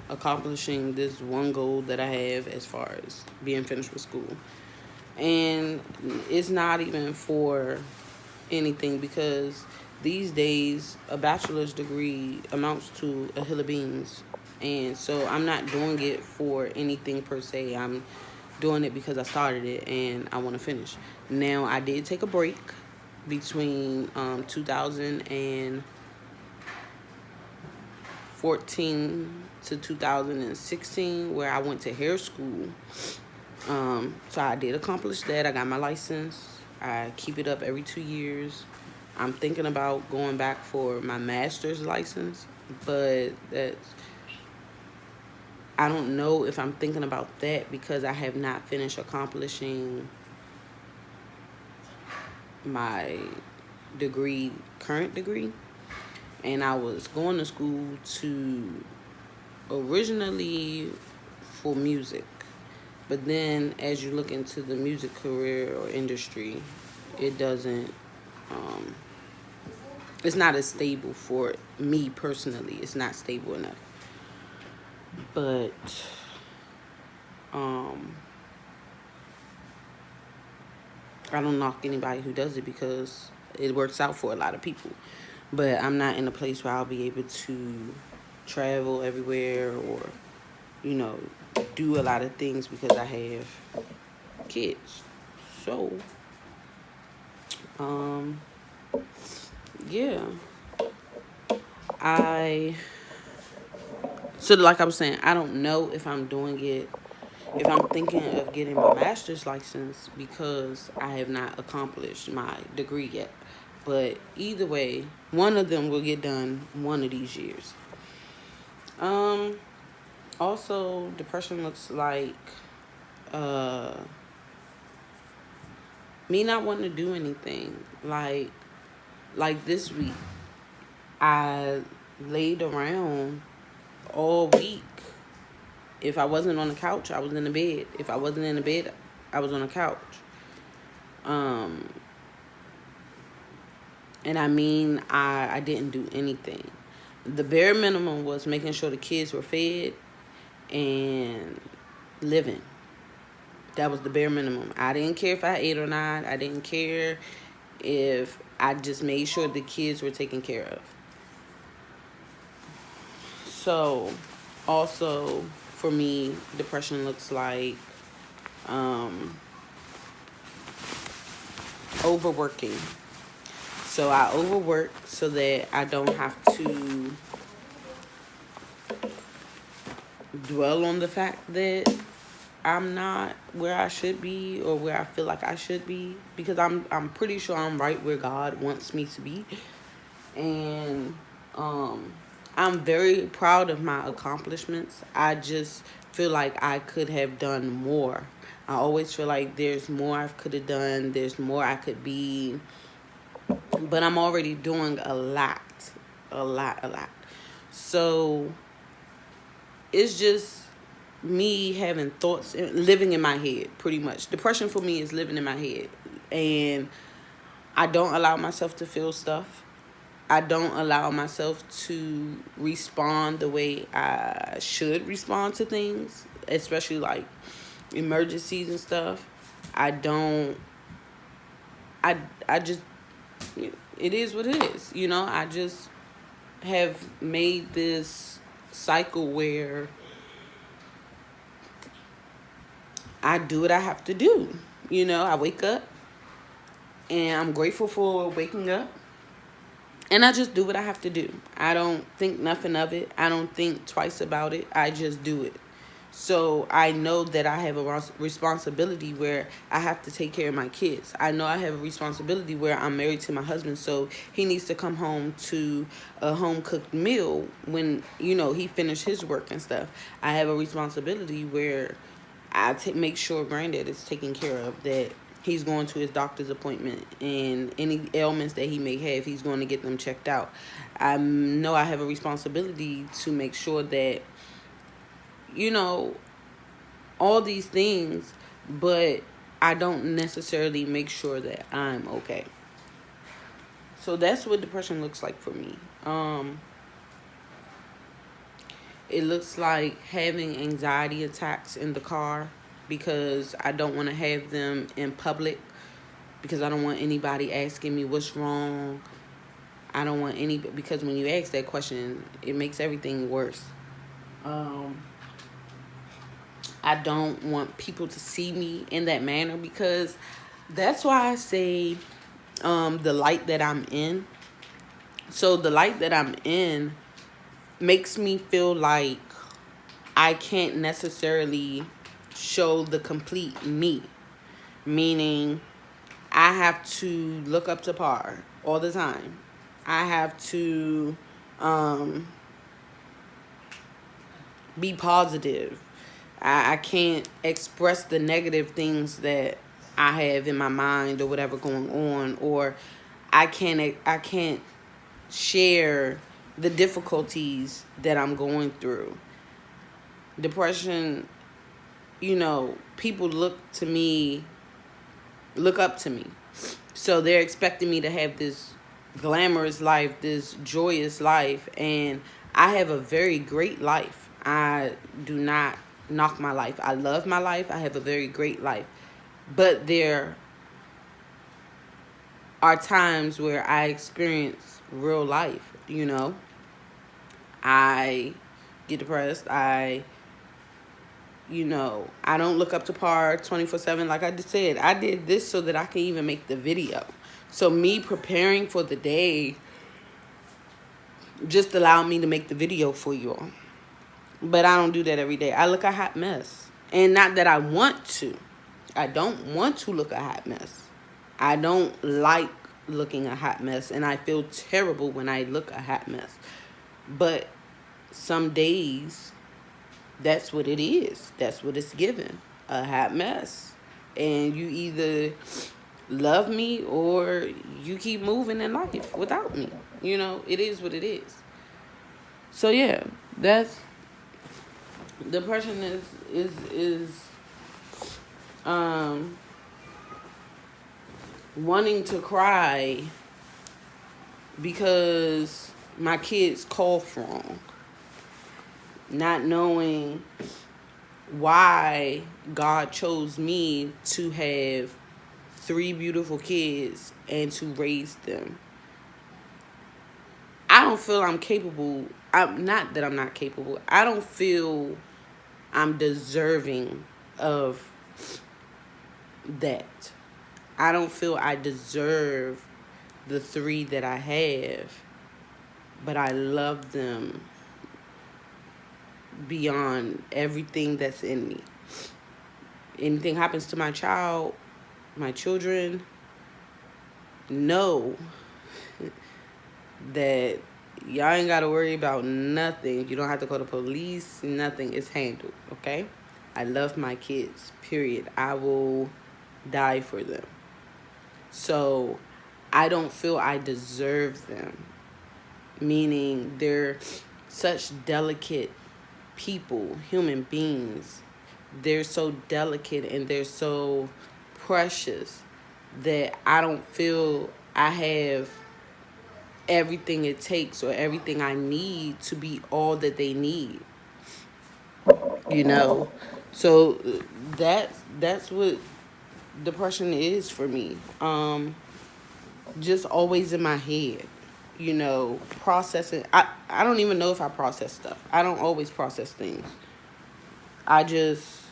accomplishing this one goal that I have as far as being finished with school. And it's not even for anything because these days a bachelor's degree amounts to a hill of beans. And so I'm not doing it for anything per se. I'm doing it because I started it and I want to finish. Now, I did take a break between 2014 to 2016 where I went to hair school. So I did accomplish that. I got my license. I keep it up every 2 years. I'm thinking about going back for my master's license, but I don't know if I'm thinking about that because I have not finished accomplishing my current degree. And I was going to school originally for music. But then as you look into the music career or industry, it doesn't, it's not as stable for me personally. It's not stable enough. But, I don't knock anybody who does it because it works out for a lot of people. But I'm not in a place where I'll be able to travel everywhere or, do a lot of things because I have kids. So, yeah. So like I was saying, I don't know if I'm doing it, if I'm thinking of getting my master's license because I have not accomplished my degree yet. But either way, one of them will get done one of these years. Also, depression looks like me not wanting to do anything. Like this week, I laid around all week. If I wasn't on the couch, I was in the bed. If I wasn't in the bed, I was on the couch. And I mean, I didn't do anything. The bare minimum was making sure the kids were fed and living. That was the bare minimum. I didn't care if I ate or not. I didn't care if I just made sure the kids were taken care of. So, also, for me, depression looks like overworking. So I overwork so that I don't have to dwell on the fact that I'm not where I should be or where I feel like I should be, because I'm pretty sure I'm right where God wants me to be. And I'm very proud of my accomplishments. I just feel like I could have done more. I always feel like there's more I could have done. There's more I could be. but I'm already doing a lot, a lot, a lot. So it's just me having thoughts, living in my head, pretty much. Depression for me is living in my head. And I don't allow myself to feel stuff. I don't allow myself to respond the way I should respond to things, especially like emergencies and stuff. I don't, I just, it is what it is. I just have made this cycle where I do what I have to do. I wake up and I'm grateful for waking up. And I just do what I have to do. I don't think nothing of it. I don't think twice about it. I just do it. So I know that I have a responsibility where I have to take care of my kids. I know I have a responsibility where I'm married to my husband, so he needs to come home to a home cooked meal when, he finished his work and stuff. I have a responsibility where I make sure granddad is taken care of, that he's going to his doctor's appointment, and any ailments that he may have, he's going to get them checked out. I know I have a responsibility to make sure that, all these things, but I don't necessarily make sure that I'm okay. So that's what depression looks like for me. It looks like having anxiety attacks in the car because I don't want to have them in public, because I don't want anybody asking me what's wrong. I don't want because when you ask that question, it makes everything worse. I don't want people to see me in that manner, because that's why I say the light that I'm in. So the light that I'm in makes me feel like I can't necessarily show the complete me. Meaning, I have to look up to par all the time. I have to be positive. I can't express the negative things that I have in my mind or whatever going on, or I can't share the difficulties that I'm going through. Depression, people look up to me. So they're expecting me to have this glamorous life, this joyous life, and I have a very great life. I do not knock my life. I love my life. I have a very great life. But there are times where I experience real life, I get depressed. I don't look up to par 24/7. Like I just said, I did this so that I can even make the video. So me preparing for the day just allowed me to make the video for you all. But I don't do that every day. I look a hot mess. And not that I want to. I don't want to look a hot mess. I don't like looking a hot mess. And I feel terrible when I look a hot mess. But some days, that's what it is. That's what it's given. A hot mess. And you either love me or you keep moving in life without me. It is what it is. So yeah, that's depression is wanting to cry because my kids cough wrong. Not knowing why God chose me to have 3 beautiful kids and to raise them. I don't feel I'm capable. Not that I'm not capable. I don't feel I'm deserving of that. I don't feel I deserve the 3 that I have, but I love them beyond everything that's in me. Anything happens to my children, know that y'all ain't got to worry about nothing. You don't have to call the police. Nothing is handled, okay? I love my kids, period. I will die for them. So I don't feel I deserve them. Meaning they're such delicate people, human beings. They're so delicate and they're so precious that I don't feel I have everything it takes or everything I need to be all that they need. You know, so that's what depression is for me. Just always in my head, processing. I don't even know if I process stuff. I don't always process things. I just,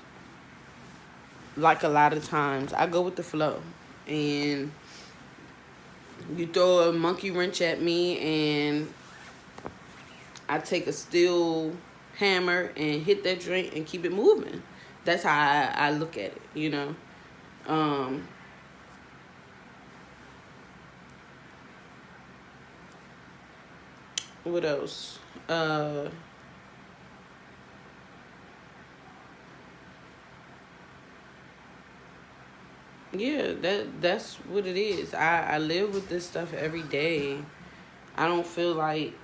like a lot of times, I go with the flow. And you throw a monkey wrench at me and I take a steel hammer and hit that joint and keep it moving. That's how I look at it. Um, what else? Yeah, that's what it is. I live with this stuff every day. I don't feel like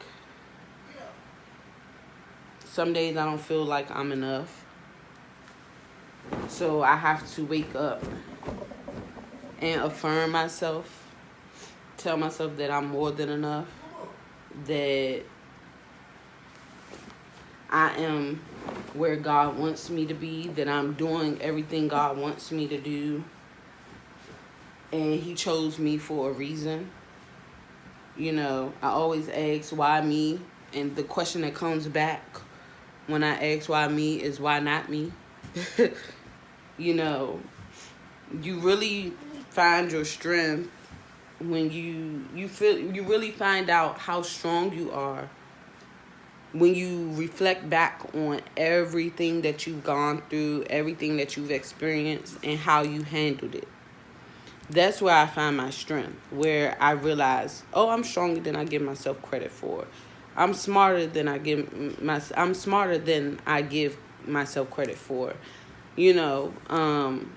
some days I don't feel like I'm enough. So I have to wake up and affirm myself, tell myself that I'm more than enough, that I am where God wants me to be, that I'm doing everything God wants me to do, and He chose me for a reason. I always ask why me, and the question that comes back when I ask why me is why not me. you know, you really find your strength when you really find out how strong you are when you reflect back on everything that you've gone through, everything that you've experienced, and how you handled it. That's where I find my strength, where I realize, oh, I'm stronger than I give myself credit for. I'm smarter than I give myself credit for. You know, I'm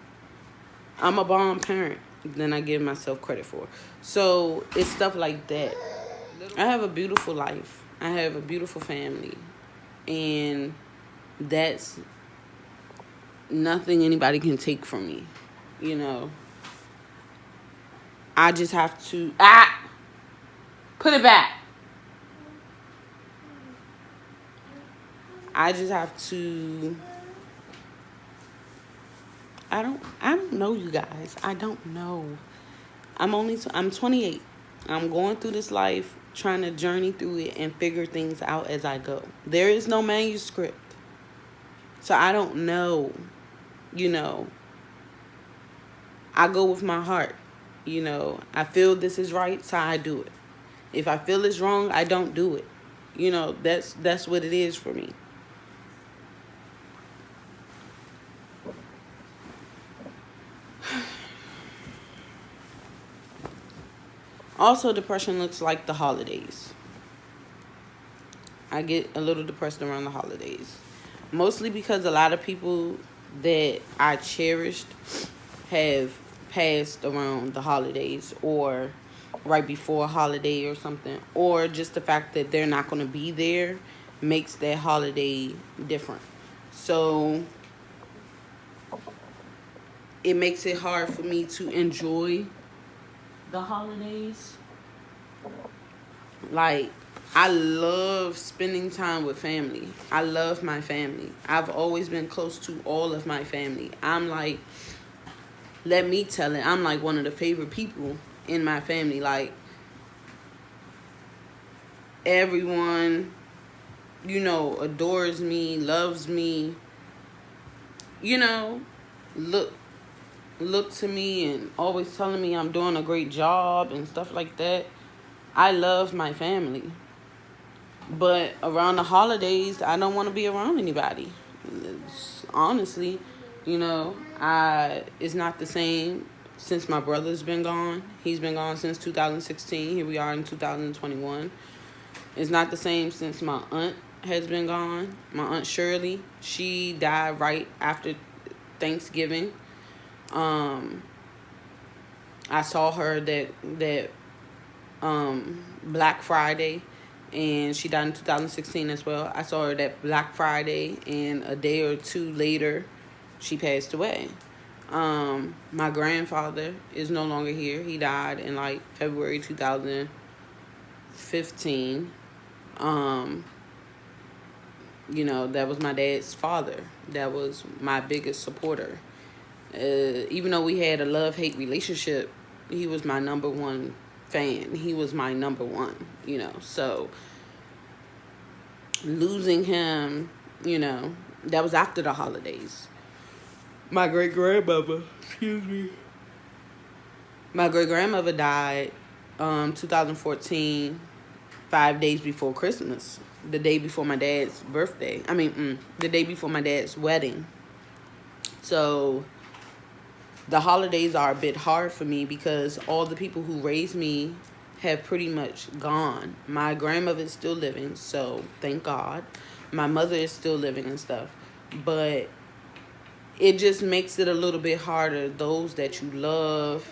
a bomb parent than I give myself credit for. So it's stuff like that. I have a beautiful life. I have a beautiful family. And that's nothing anybody can take from me. You know, I just have to put it back. I just have to I don't know, you guys. I don't know. I'm 28. I'm going through this life trying to journey through it and figure things out as I go. There is no manuscript. So I don't know, you know. I go with my heart. I feel this is right, so I do it. If I feel it's wrong, I don't do it. That's what it is for me. Also, depression looks like the holidays. I get a little depressed around the holidays. Mostly because a lot of people that I cherished have passed around the holidays or right before a holiday or something. Or just the fact that they're not going to be there makes that holiday different. So it makes it hard for me to enjoy the holidays. Like, I love spending time with family. I love my family. I've always been close to all of my family. I'm like, let me tell it, I'm like one of the favorite people in my family. Like, everyone, adores me, loves me, look to me and always telling me I'm doing a great job and stuff like that. I love my family. But around the holidays, I don't want to be around anybody. Honestly, it's not the same since my brother's been gone. He's been gone since 2016. Here we are in 2021. It's not the same since my aunt has been gone. My aunt Shirley, she died right after Thanksgiving. I saw her that Black Friday, and she died in 2016 as well. I saw her that Black Friday, and a day or two later, she passed away. My grandfather is no longer here. He died in like February 2015. That was my dad's father. That was my biggest supporter. Even though we had a love-hate relationship, he was my number one fan. He was my number one, So losing him, that was after the holidays. My great-grandmother, my great-grandmother died 2014, 5 days before Christmas. The day before my dad's birthday. The day before my dad's wedding. So the holidays are a bit hard for me because all the people who raised me have pretty much gone. My grandmother is still living, so thank God. My mother is still living and stuff. But it just makes it a little bit harder. Those that you love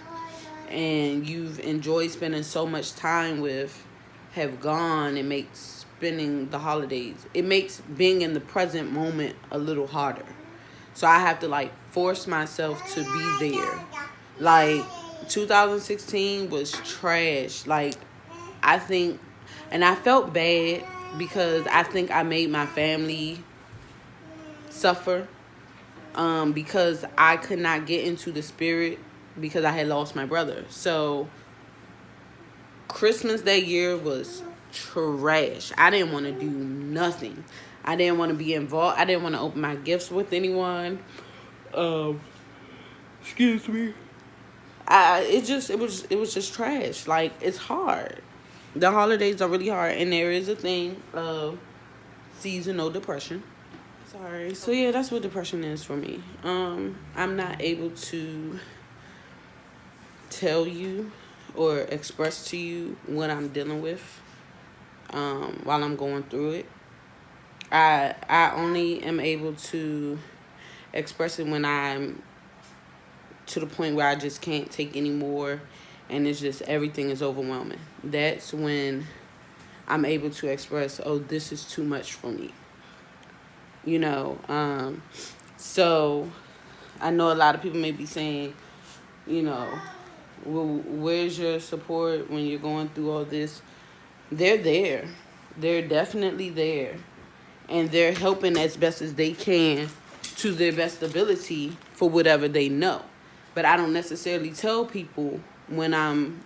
and you've enjoyed spending so much time with have gone. It makes spending the holidays, it makes being in the present moment a little harder. So I have to force myself to be there. 2016 was trash. I think, and I felt bad because I think I made my family suffer because I could not get into the spirit because I had lost my brother. So Christmas that year was trash. I didn't want to do nothing. I didn't want to be involved. I didn't want to open my gifts with anyone. Excuse me. It was just trash. It's hard. The holidays are really hard, and there is a thing of seasonal depression. Sorry. So yeah, that's what depression is for me. I'm not able to tell you or express to you what I'm dealing with while I'm going through it. I only am able to express it when I'm to the point where I just can't take anymore and it's just everything is overwhelming. That's when I'm able to express, oh, this is too much for me. So I know a lot of people may be saying, well, where's your support when you're going through all this? They're there. They're definitely there. And they're helping as best as they can to their best ability for whatever they know. But I don't necessarily tell people when I'm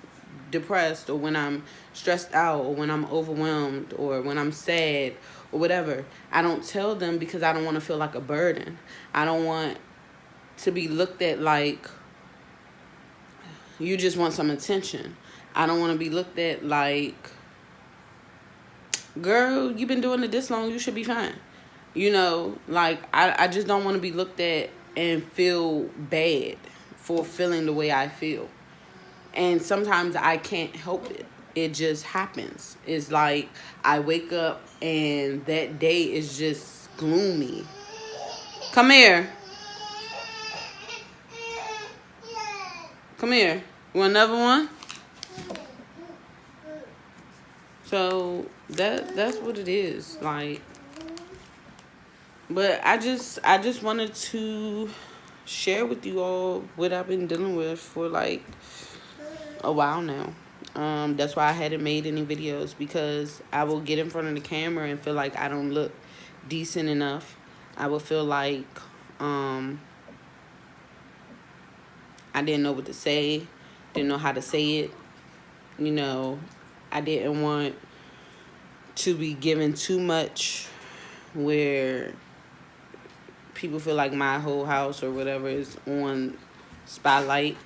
depressed or when I'm stressed out or when I'm overwhelmed or when I'm sad or whatever. I don't tell them because I don't want to feel like a burden. I don't want to be looked at like you just want some attention. I don't want to be looked at like, girl, you've been doing it this long, you should be fine. I just don't want to be looked at and feel bad for feeling the way I feel. And sometimes I can't help it. It just happens. It's like I wake up and that day is just gloomy. Come here. Come here. You want another one? So that's what it is. But I just wanted to share with you all what I've been dealing with for a while now. That's why I hadn't made any videos, because I will get in front of the camera and feel like I don't look decent enough. I will feel like I didn't know what to say, didn't know how to say it. I didn't want to be given too much where people feel like my whole house or whatever is on spotlight.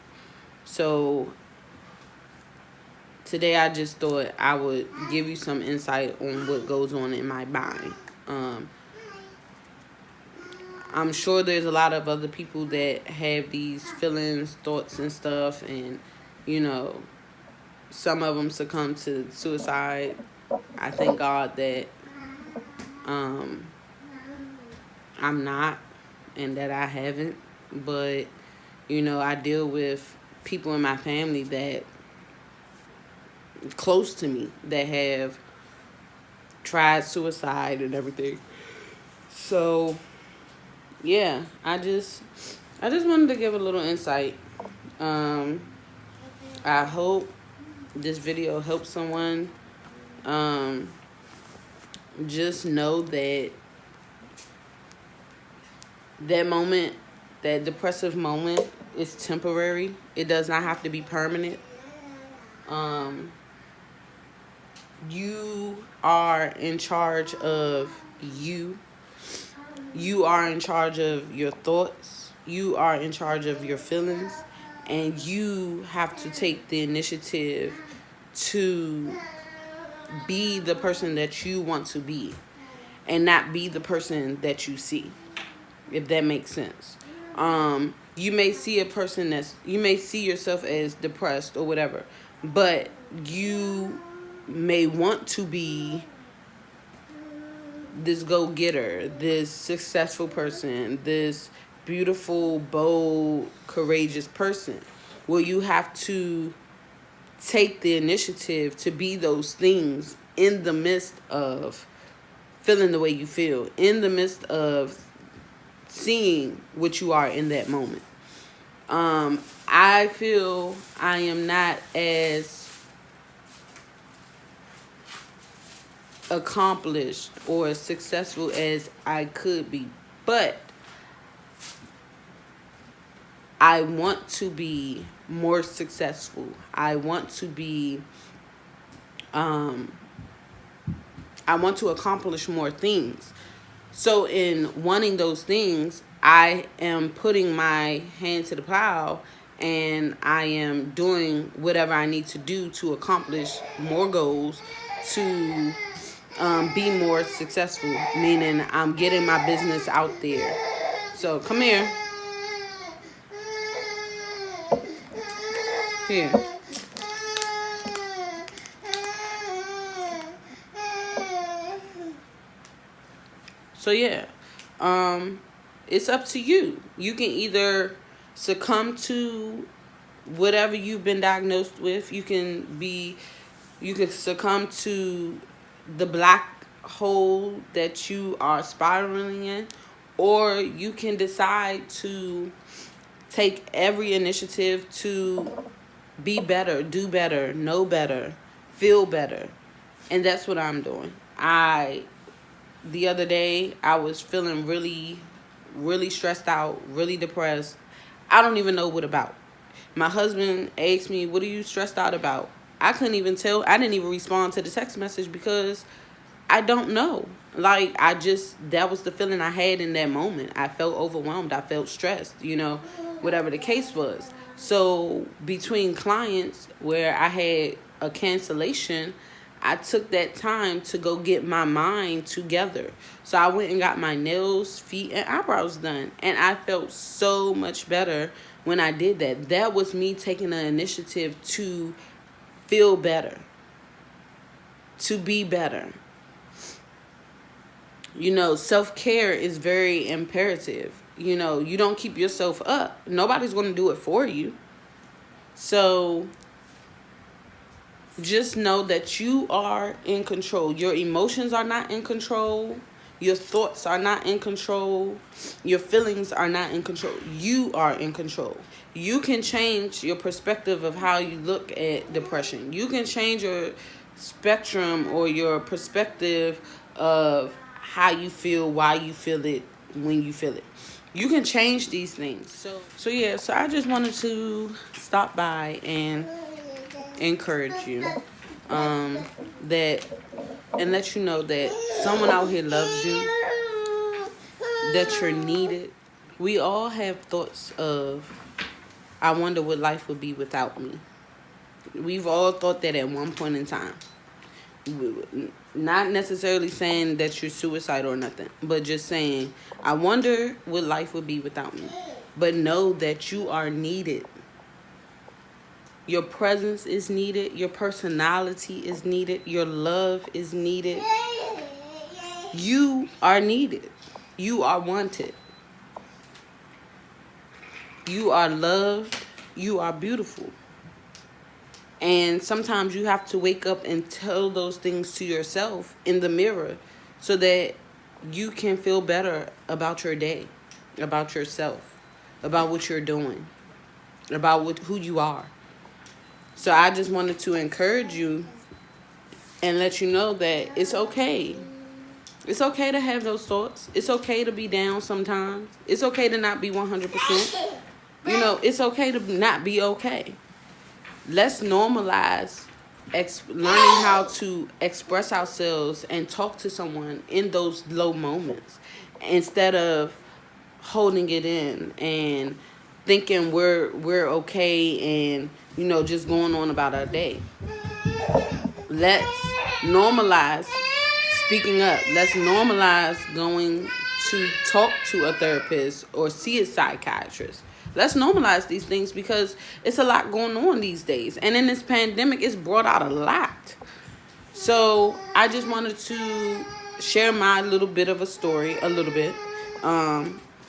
So today I just thought I would give you some insight on what goes on in my mind. I'm sure there's a lot of other people that have these feelings, thoughts and stuff, and some of them succumb to suicide. I thank God that I'm not, and that I haven't. But I deal with people in my family that close to me that have tried suicide and everything. So yeah, I just wanted to give a little insight. I hope this video helps someone. Um, just know that that moment, that depressive moment, is temporary. It does not have to be permanent. You are in charge of you. You are in charge of your thoughts. You are in charge of your feelings. And you have to take the initiative to be the person that you want to be and not be the person that you see, if that makes sense. You may see you may see yourself as depressed or whatever, but you may want to be this go-getter, this successful person, this beautiful, bold, courageous person. Well, you have to take the initiative to be those things in the midst of feeling the way you feel, in the midst of seeing what you are in that moment. I feel I am not as accomplished or as successful as I could be, but I want to be more successful. I want to be I want to accomplish more things. So in wanting those things, I am putting my hand to the plow and I am doing whatever I need to do to accomplish more goals, to be more successful, meaning I'm getting my business out there. So come here. Here. So yeah, it's up to you. You can either succumb to whatever you've been diagnosed with. You can succumb to the black hole that you are spiraling in, or you can decide to take every initiative to be better, do better, know better, feel better. And that's what I'm doing. The other day, I was feeling really, really stressed out, really depressed. I don't even know what about. My husband asked me, "What are you stressed out about?" I couldn't even tell. I didn't even respond to the text message because I don't know. Like, that was the feeling I had in that moment. I felt overwhelmed. I felt stressed, whatever the case was. So between clients where I had a cancellation, I took that time to go get my mind together. So I went and got my nails, feet, and eyebrows done. And I felt so much better when I did that. That was me taking the initiative to feel better, to be better. Self-care is very imperative. You don't keep yourself up. Nobody's going to do it for you. So just know that you are in control. Your emotions are not in control. Your thoughts are not in control. Your feelings are not in control. You are in control. You can change your perspective of how you look at depression. You can change your spectrum or your perspective of how you feel, why you feel it, when you feel it. You can change these things. So I just wanted to stop by and encourage you that and let you know that someone out here loves you, that you're needed. We all have thoughts of, I wonder what life would be without me. We've all thought that at one point in time. Not necessarily saying that you're suicidal or nothing, but just saying, I wonder what life would be without me. But know that you are needed. Your presence is needed. Your personality is needed. Your love is needed. You are needed. You are wanted. You are loved. You are beautiful. And sometimes you have to wake up and tell those things to yourself in the mirror so that you can feel better about your day, about yourself, about what you're doing, about who you are. So I just wanted to encourage you and let you know that it's okay. It's okay to have those thoughts. It's okay to be down sometimes. It's okay to not be 100%. You know, it's okay to not be okay. Let's normalize learning how to express ourselves and talk to someone in those low moments instead of holding it in and thinking we're okay and just going on about our day. Let's normalize speaking up. Let's normalize going to talk to a therapist or see a psychiatrist. Let's normalize these things because it's a lot going on these days. And in this pandemic, it's brought out a lot. So I just wanted to share my little bit of a story, a little bit.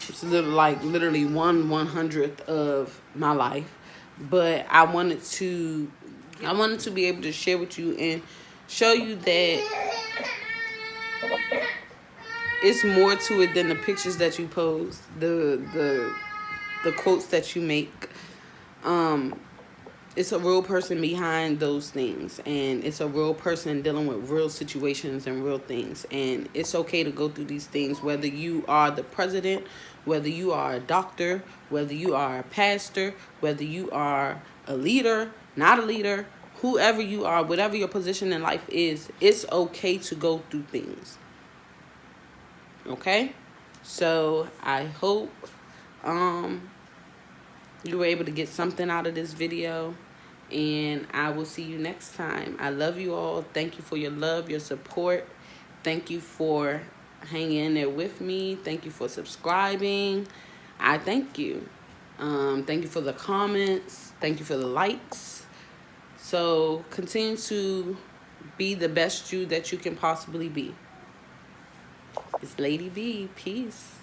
It's a little like literally 1/100th of my life. But I wanted to be able to share with you and show you that it's more to it than the pictures that you post, the quotes that you make. It's a real person behind those things, and it's a real person dealing with real situations and real things. And it's okay to go through these things, whether you are the president, whether you are a doctor, whether you are a pastor, whether you are a leader, not a leader, whoever you are, whatever your position in life is, it's okay to go through things. Okay? So I hope you were able to get something out of this video, and I will see you next time. I love you all. Thank you for your love, your support. Thank you for hanging in there with me. Thank you for subscribing. I thank you. Thank you for the comments. Thank you for the likes. So continue to be the best you that you can possibly be. It's Lady B. Peace.